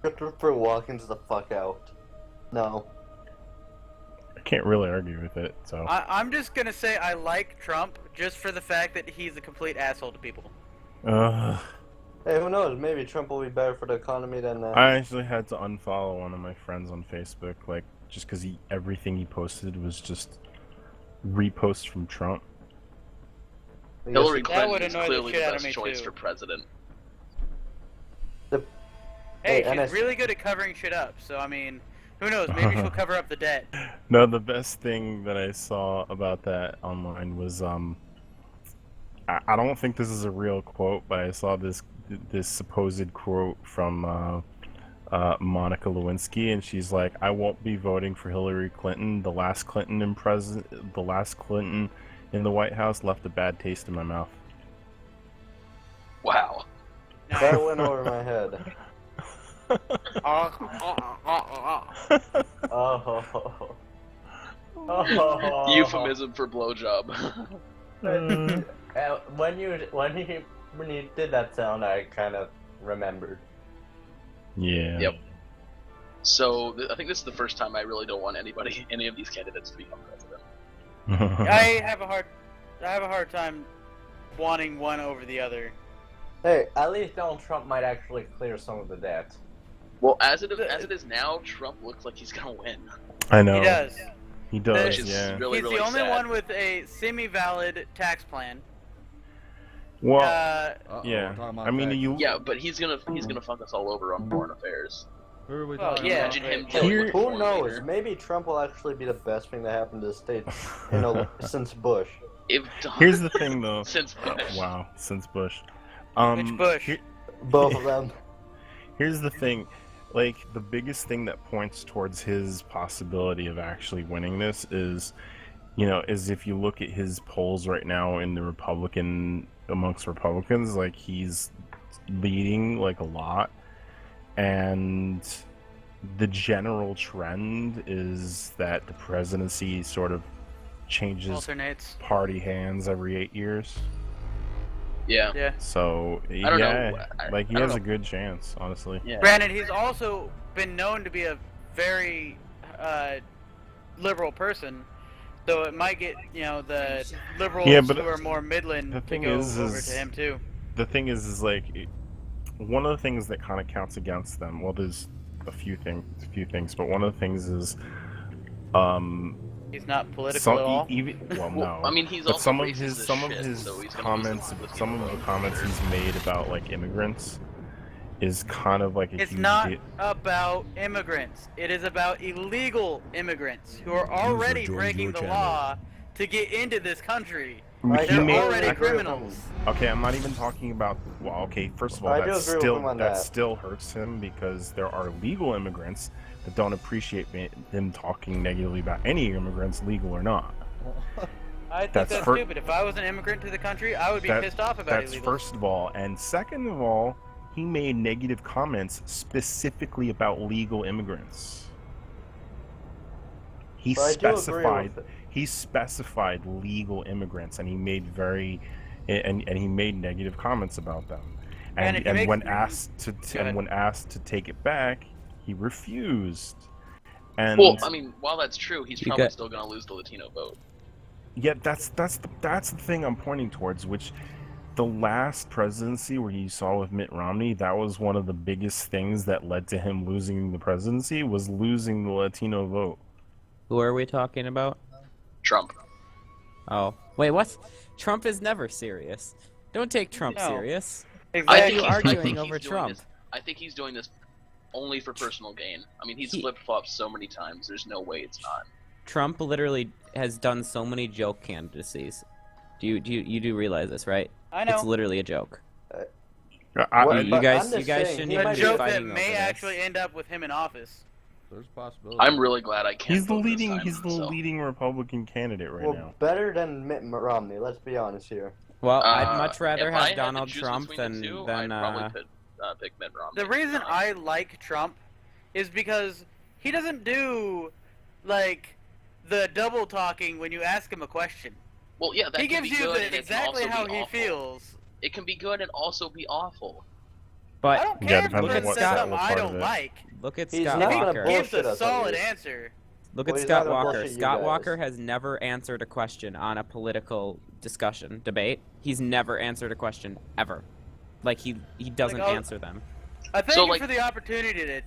Christopher Walken's the fuck out. No. I can't really argue with it, so. I'm just gonna say I like Trump just for the fact that he's a complete asshole to people. Hey, who knows? Maybe Trump will be better for the economy than. I actually had to unfollow one of my friends on Facebook, like, just because everything he posted was just reposts from Trump. Hillary Clinton is clearly the best choice for president. Hey, she's really good at covering shit up, so I mean, who knows, maybe she'll cover up the debt. No, the best thing that I saw about that online was, I don't think this is a real quote, but I saw this supposed quote from, Monica Lewinsky, and she's like, "I won't be voting for Hillary Clinton. The last Clinton in the White House left a bad taste in my mouth." Wow. That went over my head. Euphemism for blowjob. When you did that sound, I kind of remembered. Yeah. Yep. So I think this is the first time I really don't want any of these candidates to become president. I have a hard time wanting one over the other. Hey, at least Donald Trump might actually clear some of the debt. Well, as it is now, Trump looks like he's gonna win. I know. He does. He does. Which is really, he's really the only sad. one with a semi-valid tax plan. Well, yeah. I mean, Yeah, but he's gonna fuck us all over on foreign affairs. Who are we talking Imagine him. Who knows? Maybe Trump will actually be the best thing that happened to the state, since Bush. Here's the thing, though. Since Bush. Wow, since Bush. Which Bush? Both of them. Here's the thing, like, the biggest thing that points towards his possibility of actually winning this is if you look at his polls right now in amongst Republicans, like, he's leading, like, a lot, and the general trend is that the presidency sort of alternates party hands every 8 years. Yeah. So, I don't know. he has a good chance, honestly. Yeah. Granted, he's also been known to be a very liberal person, so it might get the liberals who are more Midland to go over to him too. The thing is like, one of the things that kind of counts against them. Well, there's a few things, but one of the things is, he's not political at all. No. I mean, he's but also some of racist his as some of shit, his so he's gonna comments, some of the comments he's made about like immigrants, is kind of like a It's huge not deal. about immigrants. It is about illegal immigrants who are already breaking the law to get into this country. They're already criminals. Okay, I'm not even talking about. Well, okay, first of all, that still hurts him because there are legal immigrants that don't appreciate him talking negatively about any immigrants, legal or not. I think That's that's fir- stupid. If I was an immigrant to the country, I would be pissed off about That's illegals. first of all, and second of all, he made negative comments specifically about legal immigrants. He But I do agree specified with it. he specified legal immigrants, and he made and he made negative comments about them. And if you And make- when asked Go to ahead. and when asked to take it back, he refused. And Well, I mean, while that's true, he's You probably got- still going to lose the Latino vote. yeah, that's the thing I'm pointing towards, which the last presidency where you saw with Mitt Romney, that was one of the biggest things that led to him losing the presidency, was losing the Latino vote. Who are we talking about? Trump. Oh, wait, what? Trump is never serious. Don't take Trump No. serious. I Why are think you he's- I arguing think over he's doing Trump? this- I think he's doing this only for personal gain. I mean, he's He- flip-flopped so many times, there's no way it's not. Trump literally has done so many joke candidacies. You do realize this, right? I know. It's literally a joke. What- you but guys- I'm just you guys saying, shouldn't he even A might be joke fighting that over may this. actually end up with him in office. There's a possibility. I'm really glad I can't. He's the vote this leading time, he's the so. leading Republican candidate right Well, now. better than Mitt Romney. Let's be honest here. Well, I'd much rather if I had have to Donald choose Trump between the two, than I'd probably pick Mitt Romney. The reason I like Trump is because he doesn't do, like, the double talking when you ask him a question. Well, yeah, that He can gives be you good, and the, it can exactly also how be he awful. feels. It can be good and also be awful. But I don't Yeah, care if depends he on says what something I part of don't it. like. look at He's Scott not If gonna Walker. he gives bullshit a us over solid here. answer, Look Well, at he's Scott not gonna Walker. bullshit you Scott guys. Walker has never answered a question on a political discussion, debate. He's never answered a question ever. Like he doesn't Like, I'll- answer them. I thank So, you like- for the opportunity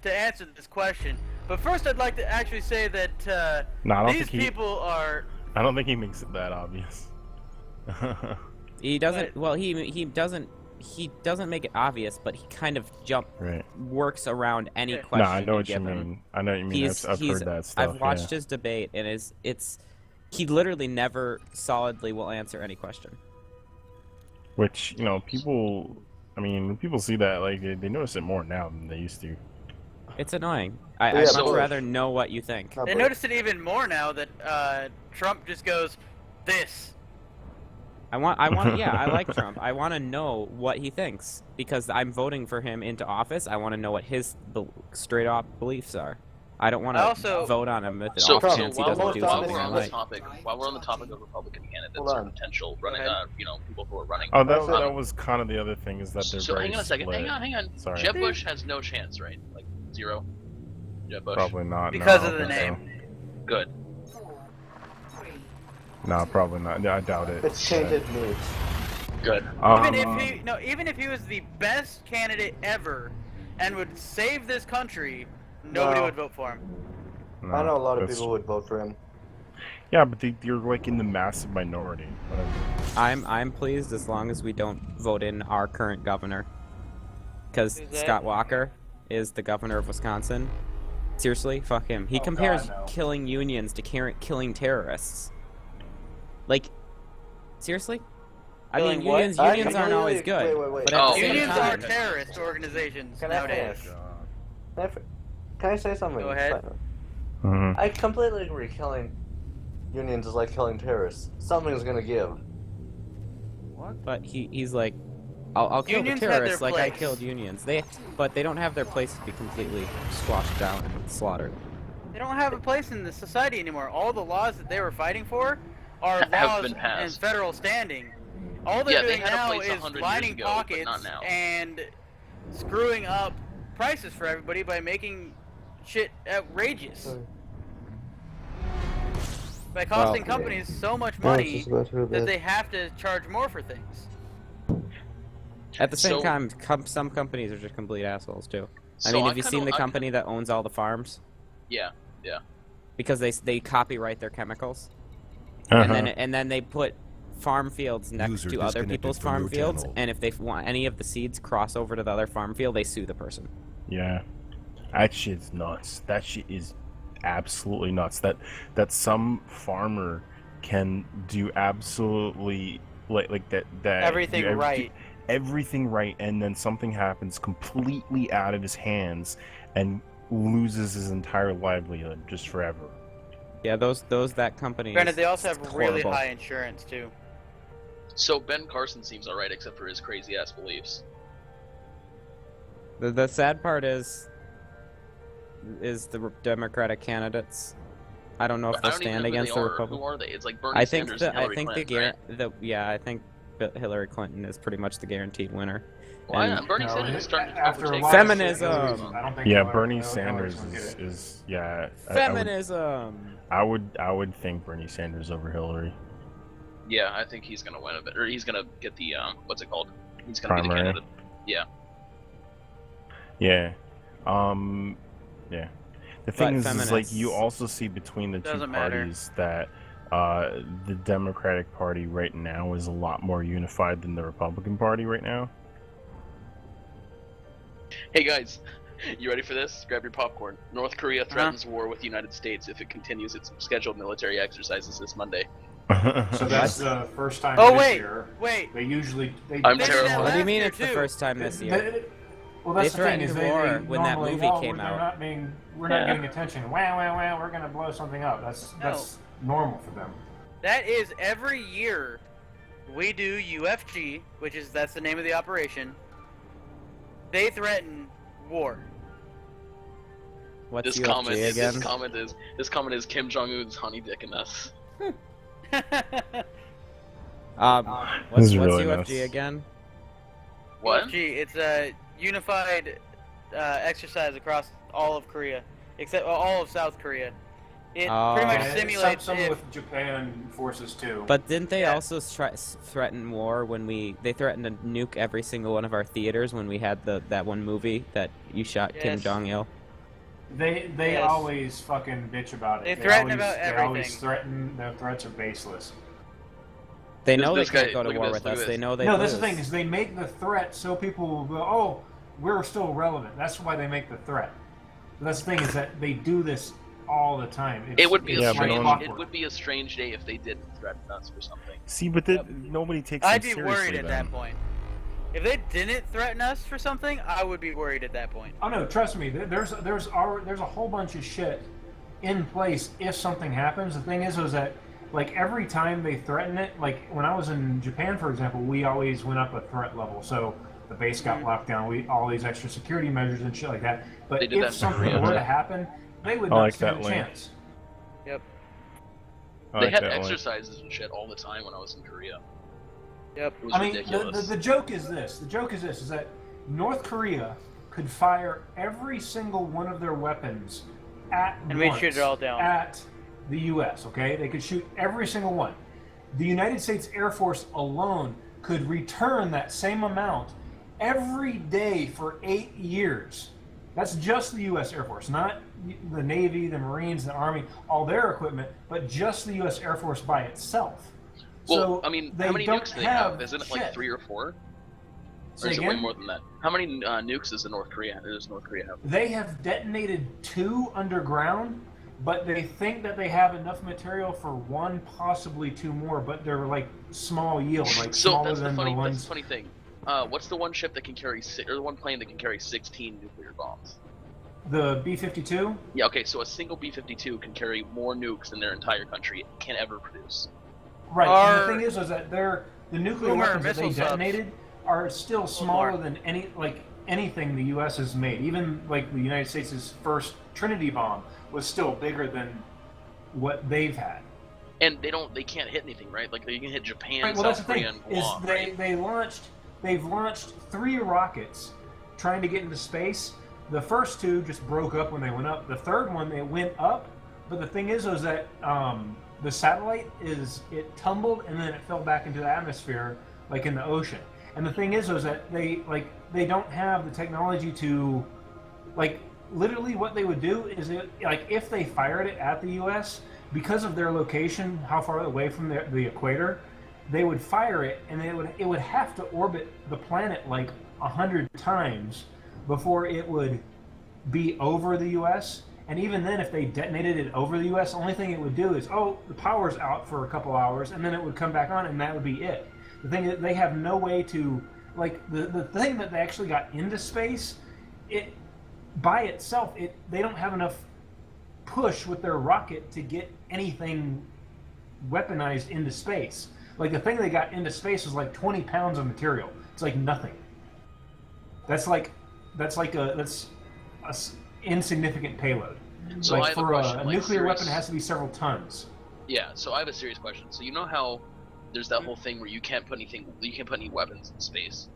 to answer this question. But first, I'd like to actually say that No, I don't these think he people are. I don't think he makes it that obvious. He doesn't. But- Well, he doesn't. He doesn't make it obvious, but he kind of Right. works around any Yeah. question No, I know you what you give him. mean. I know what you mean. I've heard that stuff. I've watched yeah. his debate, and it's he literally never solidly will answer any question. Which, you know, people. I mean, when people see that, like, they notice it more now than they used to. It's annoying. Yeah, I'd so- much rather know what you think. Not They Bush. notice it even more now that Trump just goes, "This." I want, yeah, I like Trump. I want to know what he thinks because I'm voting for him into office. I want to know what his straight up beliefs are. I don't want I to also- vote on him with the So, off Trump, chance he while doesn't we're, do while something we're I on the like. topic, while we're on the topic of Republican candidates Hold or on. potential running, Go ahead. people who are running. Oh, that Um, was kind of the other thing is that they're So very hang on a second. split. Hang on. Sorry. Jeb Bush has no chance, right? Like 0. Jeb Bush. Probably not. Because no, of I the don't think name. Good. 4, 3, So. No, probably not. Yeah, I doubt it. It's tainted meat. Good. Even if he was the best candidate ever, and would save this country, nobody No. would vote for him. no, I know a lot of that's- people would vote for him. Yeah, but you're like in the massive minority. Whatever. I'm pleased as long as we don't vote in our current governor, because Who's that? Scott Walker is the governor of Wisconsin. Seriously, fuck him. He Oh, compares God, no. killing unions to killing terrorists. Like, seriously? I mean, Killing what? unions I aren't always completely- good. wait. But at Oh. the same Unions time, are terrorist organizations Can I nowadays. finish? Can I say something? Go ahead. Mhm. I completely agree. Killing unions is like killing terrorists. Something's gonna give. What? but he's like, I'll kill the Unions had their terrorists like I place. killed unions. But they don't have their place to be completely squashed down and slaughtered. They don't have a place in the society anymore. All the laws that they were fighting for are Have laws been passed. and federal standing. All they're Yeah, they doing had a now place is 100 years lining ago, but pockets not now. and screwing up prices for everybody by making shit outrageous. By costing Well, companies so much I was money just about to do that this. they have to charge more for things. At the same So- time, some companies are just complete assholes too. I So mean, I have you kinda- seen the I- company that owns all the farms? Yeah. Because they copyright their chemicals, Uh-huh. and then they put farm fields next User to other disconnected people's from farm your fields, channel. and if they want any of the seeds cross over to the other farm field, they sue the person. Yeah, that shit's nuts. That shit is absolutely nuts. That some farmer can do absolutely like that. Everything do right. everything right, and then something happens completely out of his hands and loses his entire livelihood just forever. Yeah, that company. Granted, is they also have really horrible. high insurance too. So Ben Carson seems alright, except for his crazy ass beliefs. The sad part is the Democratic candidates. I don't know if I they'll don't even stand know who against they the are. Republic. Who are they? It's like Bernie Sanders and Hillary Clinton, right? I think Hillary Clinton is pretty much the guaranteed winner. Well, And Bernie Sanders is starting to after a overtake lot of Feminism! shit, I don't think Yeah, Hillary- Bernie Hillary's Sanders gonna get it. is yeah. Feminism. I would think Bernie Sanders over Hillary. Yeah, I think he's gonna win a bit, or he's gonna get the what's it called? He's gonna be the Primary. candidate. Yeah. Yeah. Yeah. The thing is like feminists- you also see between the two Doesn't matter. parties that the Democratic Party right now is a lot more unified than the Republican Party right now. Hey guys, you ready for this? Grab your popcorn. North Korea threatens war with the United States if it continues its scheduled military exercises this Monday. So that's the first time Oh, this wait, year. wait. They usually I'm They did terrified. that What do you last mean year, it's the too. first time this year? Well, that's They the thing is threatened war when that normally, movie came we're out. Not being, we're not getting attention. Wow, wow, wow! We're gonna blow something up. That's normal for them. That is every year we do UFG, that's the name of the operation. They threaten war. What's This UFG comment, again? this comment is Kim Jong Un's honey dicking us. What's This is really UFG nice. again? What? UFG, it's a unified exercise across all of Korea, except all of South Korea. It pretty much And simulates some if with Japan forces too. But didn't they Yeah. also threaten war when they threatened to nuke every single one of our theaters when we had that one movie that you shot Kim Yes. Jong Il? They Yes. always fucking bitch about it. They threaten always, about They always everything. threaten. Their threats are baseless. They This- know this they can't guy- go to look at war this, with look at us. this. They know they No, lose. that's the thing is they make the threat so people will go, oh, we're still relevant. That's why they make the threat. But that's the thing is that they do this all the time. It would be it's a like strange. clockwork. It would be a strange day if they didn't threaten us for something. See, but nobody takes I'd them be seriously worried at then. that point. If they didn't threaten us for something, I would be worried at that point. Oh no, trust me. There's a whole bunch of shit in place if something happens. The thing is that like every time they threaten it, like when I was in Japan, for example, we always went up a threat level. So the base got locked down. All these extra security measures and shit like that. But They did that if in something Korea, were too. to happen, they would I not like stand that a link. chance. Yep. I They like had that link. exercises and shit all the time when I was in Korea. Yep. It was I mean, ridiculous. the joke is this. The joke is this: is that North Korea could fire every single one of their weapons at And we'd once shoot it all down. at the U.S. Okay, they could shoot every single one. The United States Air Force alone could return that same amount every day for 8 years. That's just the U.S. Air Force, not the Navy, the Marines, the Army, all their equipment, but just the U.S. Air Force by itself. Well, So I mean, they how many don't nukes do they have? have Isn't it like shit. 3 or 4? Or Say is it way again? more than that? How many nukes does North Korea have? They have detonated 2 underground, but they think that they have enough material for 1, possibly 2 more, but they're like small yield, like So smaller that's the than funny. the ones. That's the funny thing. What's the one ship that can carry or the one plane that can carry 16 nuclear bombs? The B-52? Yeah. Okay. So a single B-52 can carry more nukes than their entire country can ever produce. Right. Our- And the thing is that the nuclear Boomer weapons that they missile subs. detonated are still smaller more. than anything the U.S. has made. Even like the United States' first Trinity bomb was still bigger than what they've had. And they can't hit anything, right? Like they can hit Japan, Right, well, that's South the thing. Korea, and Is Guam, right? they've launched 3 rockets trying to get into space. The first 2 just broke up when they went up. The third one they went up, but the thing is that the satellite it tumbled and then it fell back into the atmosphere, like in the ocean. And the thing is that they don't have the technology to, like, literally what they would do is if they fired it at the U.S. because of their location, how far away from the equator, they would fire it, and it would have to orbit the planet like 100 times before it would be over the U.S. And even then, if they detonated it over the U.S., the only thing it would do is, the power's out for a couple hours, and then it would come back on, and that would be it. The thing is, they have no way to, like, the thing that they actually got into space, it by itself, they don't have enough push with their rocket to get anything weaponized into space. Like the thing they got into space was like 20 pounds of material. It's like nothing. That's a insignificant payload. So I have for a question, a like, nuclear weapon, it serious- has to be several tons. Yeah, so I have a serious question. So you know how there's that whole thing where you can't put any weapons in space.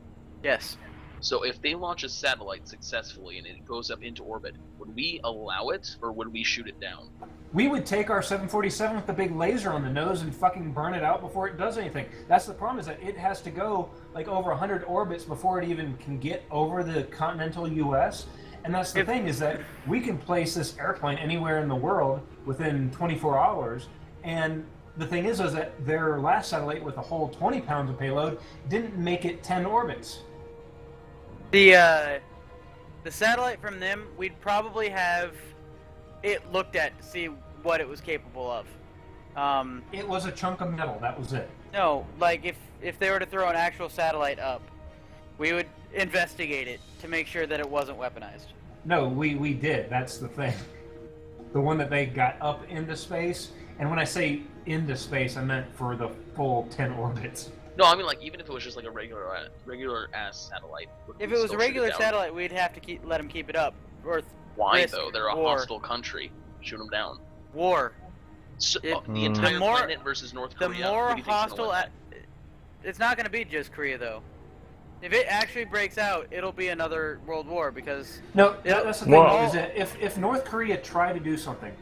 Yes. So if they launch a satellite successfully and it goes up into orbit, would we allow it or would we shoot it down? We would take our 747 with the big laser on the nose and fucking burn it out before it does anything. That's the problem, is that it has to go like over 100 orbits before it even can get over the continental U.S. And that's the thing, is that we can place this airplane anywhere in the world within 24 hours. And the thing is that their last satellite with a whole 20 pounds of payload didn't make it 10 orbits. The satellite from them, we'd probably have it looked at to see what it was capable of. It was a chunk of metal, that was it. No, like if they were to throw an actual satellite up, we would investigate it to make sure that it wasn't weaponized. No, we did, that's the thing. The one that they got up into space, and when I say into space, I meant for the full 10 orbits. No, I mean like even if it was just like a regular ass satellite. If it was a regular satellite, we'd have to let them keep it up. Or why though? They're a hostile country. Shoot them down. War. So, the entire planet versus North Korea. The more hostile, it's not going to be just Korea though. If it actually breaks out, it'll be another world war because. No, that's the thing. Is that if North Korea tried to do something,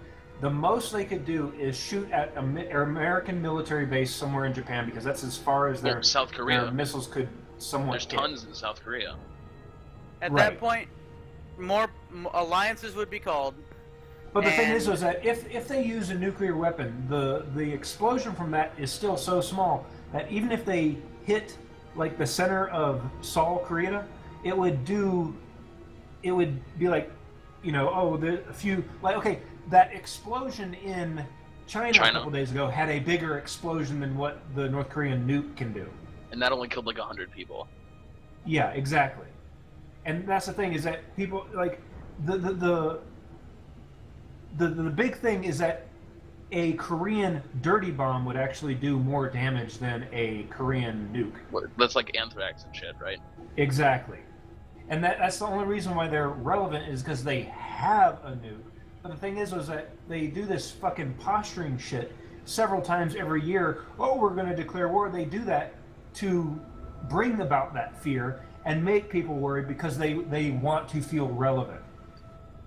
the most they could do is shoot at an American military base somewhere in Japan, because that's as far as their South Korea. Their missiles could somewhat. There's tons in South Korea. At that point, more alliances would be called. But the thing is that if they use a nuclear weapon, the explosion from that is still so small that even if they hit like the center of Seoul, Korea, it would be like, that explosion in China a couple days ago had a bigger explosion than what the North Korean nuke can do. And that only killed like 100 people. Yeah, exactly. And that's the thing, is that people like the big thing is that a Korean dirty bomb would actually do more damage than a Korean nuke. That's like anthrax and shit, right? Exactly. And that's the only reason why they're relevant, is because they have a nuke. But the thing is that they do this fucking posturing shit several times every year. Oh, we're going to declare war. They do that to bring about that fear and make people worried because they want to feel relevant.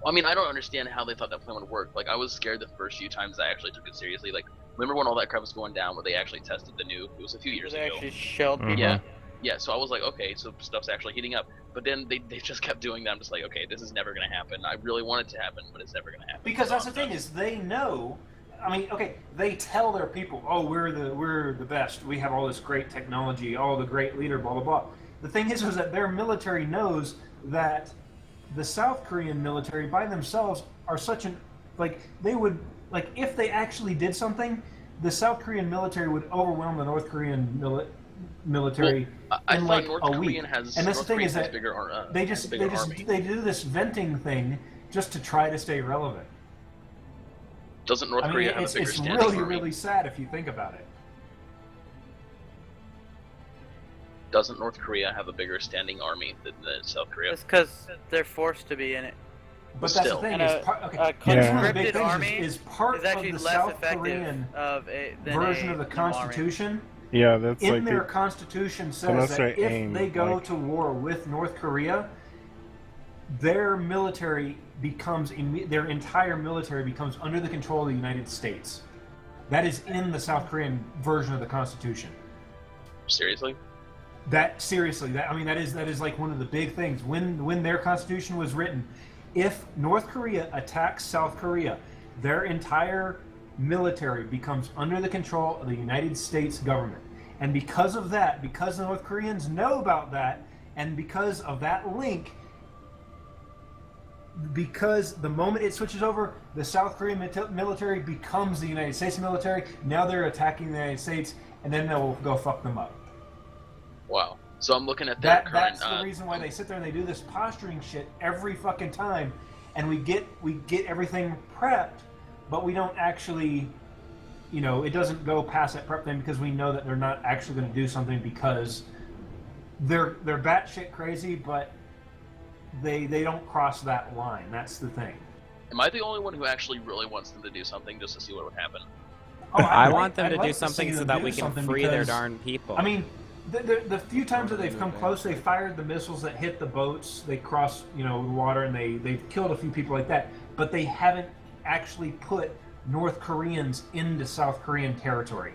I mean, I don't understand how they thought that plan would work. Like, I was scared the first few times I actually took it seriously. Like, remember when all that crap was going down, where they actually tested the nuke? It was a few years ago. They actually shelled people. Yeah. So I was like, okay, so stuff's actually heating up. But then they just kept doing that. I'm just like, okay, this is never gonna happen. I really want it to happen, but it's never gonna happen. Because that's the thing, is they know. I mean, okay, they tell their people, oh, we're the best. We have all this great technology, all the great leader, blah blah blah. The thing is that their military knows that the South Korean military by themselves are such an, if they actually did something, the South Korean military would overwhelm the North Korean military in like North a Korean week. Has, and that's North the thing, Korea is that bigger, they do this venting thing just to try to stay relevant. Doesn't North Korea have a bigger standing army? It's really sad if you think about it. Doesn't North Korea have a bigger standing army than South Korea? It's because they're forced to be in it. But that's the thing. A conscripted army is actually of the less South effective Korean than version of the Constitution. Yeah, that's in like their Constitution says that if they go to war with North Korea, their military becomes their entire military becomes under the control of the United States. That is in the South Korean version of the Constitution. Seriously? That is like one of the big things. When their Constitution was written, if North Korea attacks South Korea, their entire military becomes under the control of the United States government. And because of that, because the North Koreans know about that, and because of that link, because the moment it switches over, the South Korean military becomes the United States military. Now they're attacking the United States, and then they'll go fuck them up. Wow. So I'm looking at their current... That's the reason why they sit there and they do this posturing shit every fucking time, and we get everything prepped but we don't actually, you know, it doesn't go past that prep thing because we know that they're not actually going to do something because they're batshit crazy, but they don't cross that line. That's the thing. Am I the only one who actually really wants them to do something just to see what would happen? Oh, I want them to I'd like do something see so them that do we can something free their because, darn people. I mean, the few times that they've come close, they fired the missiles that hit the boats. They crossed, you know, the water, and they've killed a few people like that. But they haven't actually put North Koreans into South Korean territory.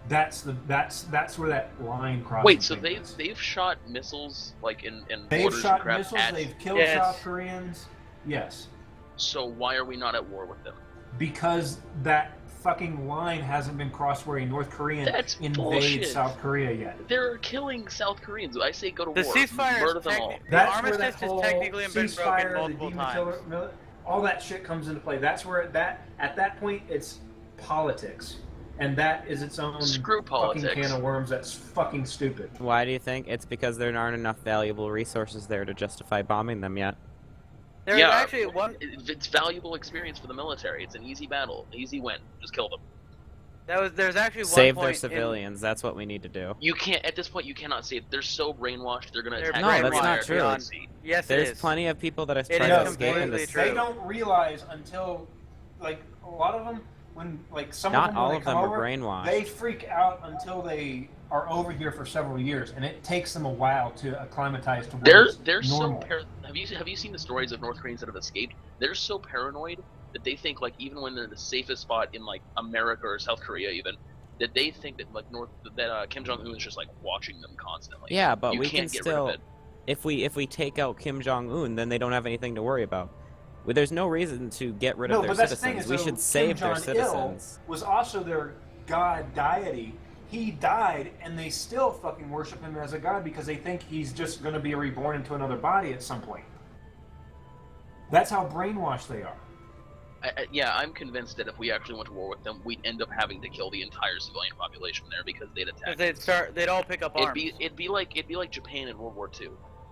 That's where that line crosses. Wait, so they've shot missiles like in they've borders shot and crap missiles. at... They've killed South Koreans. Yes. So why are we not at war with them? Because that fucking line hasn't been crossed where a North Korean invades bullshit. South Korea yet. They're killing South Koreans. I say go to The war. ceasefire Murder is them all. That's the where armistice that whole has technically been broken ceasefire, multiple the times. all that shit comes into play. That's where at that point it's politics, and that is its own Screw politics. fucking can of worms. That's fucking stupid. Why do you think? It's because there aren't enough valuable resources there to justify bombing them yet. There was actually one. It's valuable experience for the military. It's an easy battle, easy win. Just kill them. There's actually one Save point their civilians. That's what we need to do. You can't at this point. You cannot save. They're so brainwashed. They're gonna attack. No, that's the not entire true. galaxy. Yes, There's plenty of people that have It tried is to escape in completely this. true. They don't realize until, like, a lot of them, when, like, some Not of them, all when of they them come are over, brainwashed. they freak out until they are over here for several years, and it takes them a while to acclimatize to what's They're normal. so have you seen the stories of North Koreans that have escaped? They're so paranoid that they think, like, even when they're in the safest spot in, like, America or South Korea even, that they think that, like, Kim Jong-un is just, like, watching them constantly. Yeah, but you we can't can get still, rid of it. if we take out Kim Jong-un, then they don't have anything to worry about. There's no reason to get rid of their but that's the thing citizens. is, We though, should save Kim their Jong-il citizens. was also their god deity. He died, and they still fucking worship him as a god because they think he's just going to be reborn into another body at some point. That's how brainwashed they are. Yeah, I'm convinced that if we actually went to war with them, we'd end up having to kill the entire civilian population there because they'd attack. They'd all pick up arms. It'd be like Japan in World War II.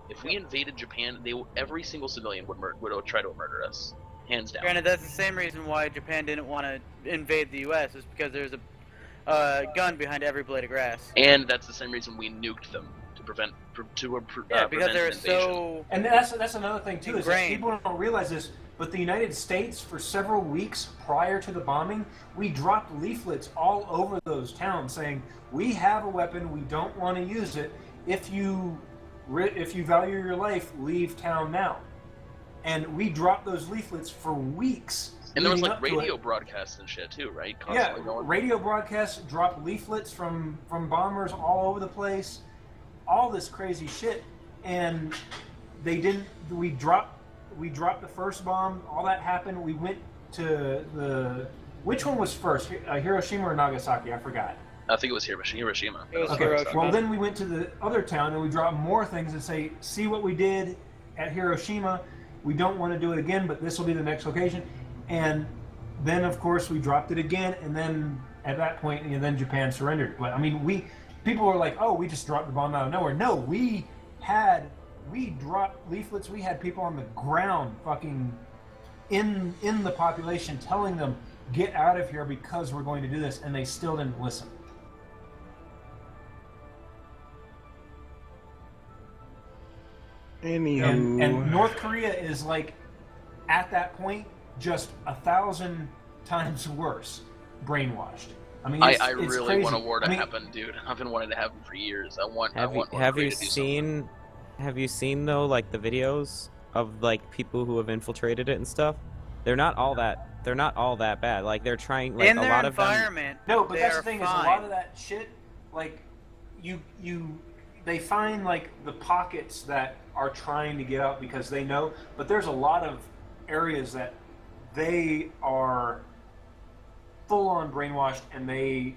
If we invaded Japan, every single civilian would try to murder us, hands down. Granted, that's the same reason why Japan didn't want to invade the U.S. is because there's a gun behind every blade of grass. And that's the same reason we nuked them to prevent because they're invasion. so. And that's another thing too, is that ingrained. people don't realize this, but the United States, for several weeks prior to the bombing, we dropped leaflets all over those towns saying, "We have a weapon. We don't want to use it. If you value your life, leave town now." And we dropped those leaflets for weeks. And there was like radio broadcasts and shit too, right? Constantly going. Radio broadcasts, dropped leaflets from bombers all over the place, all this crazy shit, and they didn't. We dropped the first bomb. All that happened. We went to which one was first? Hiroshima or Nagasaki? I forgot. I think it was Hiroshima. It was Okay. Hiroshima. Well, then we went to the other town and we dropped more things and say, "See what we did at Hiroshima. We don't want to do it again, but this will be the next location." And then, of course, we dropped it again, and then at that point, and then Japan surrendered. But I mean, people were like, "Oh, we just dropped the bomb out of nowhere." No, we dropped leaflets. We had people on the ground, fucking in the population, telling them, "Get out of here because we're going to do this," and they still didn't listen. Anywho. And North Korea is like, at that point, just 1,000 times worse, brainwashed. I mean, I it's really crazy. want a war to happen, dude. I've been wanting to happen for years. Have you seen though, like, the videos of, like, people who have infiltrated it and stuff? They're not all that bad. Like, they're trying, like, in a their lot of them. environment. No, but that's the they're thing is, a fine. lot of that shit, like, they find, like, the pockets that are trying to get out because they know, but there's a lot of areas that they are full-on brainwashed and they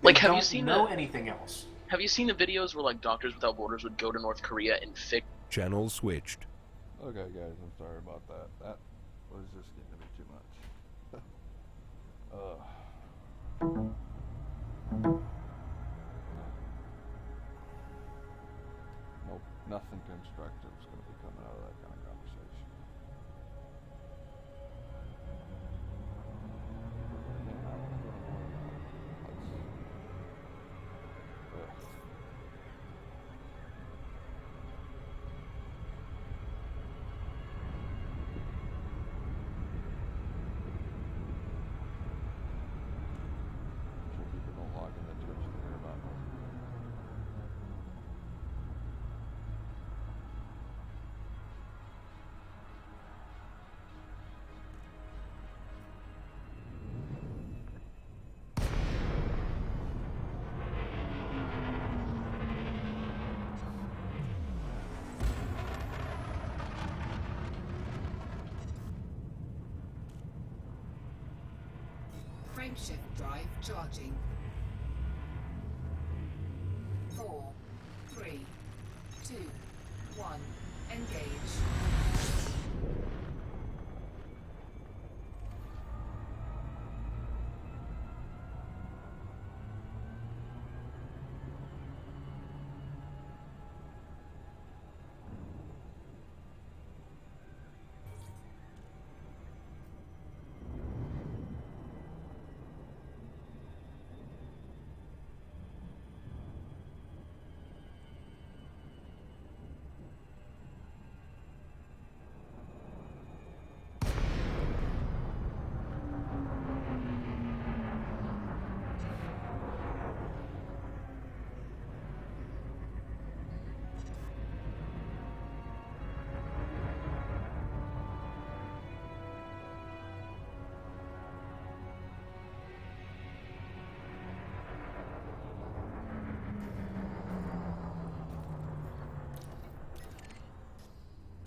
like, have don't you seen know anything else. Have you seen the videos where, like, Doctors Without Borders would go to North Korea and fix? Channel switched. Okay, guys, I'm sorry about that. That was just getting to be too much. Nope, nothing constructive is going to be coming out of that kind of conversation. Frameshift drive charging. 4, 3, 2, 1. Engage.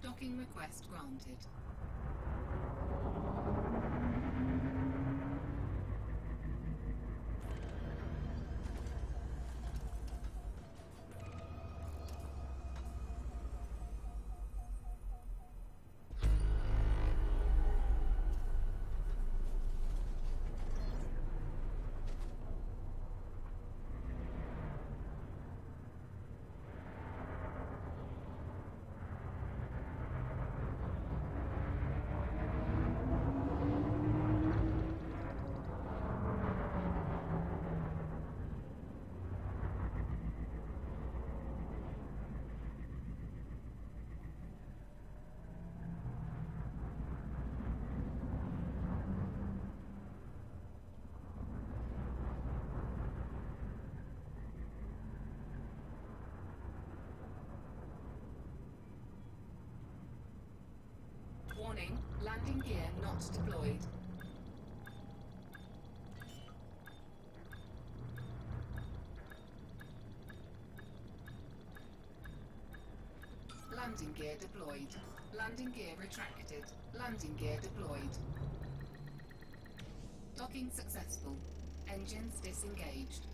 Docking request granted. Warning, landing gear not deployed. Landing gear deployed. Landing gear retracted. Landing gear deployed. Docking successful. Engines disengaged.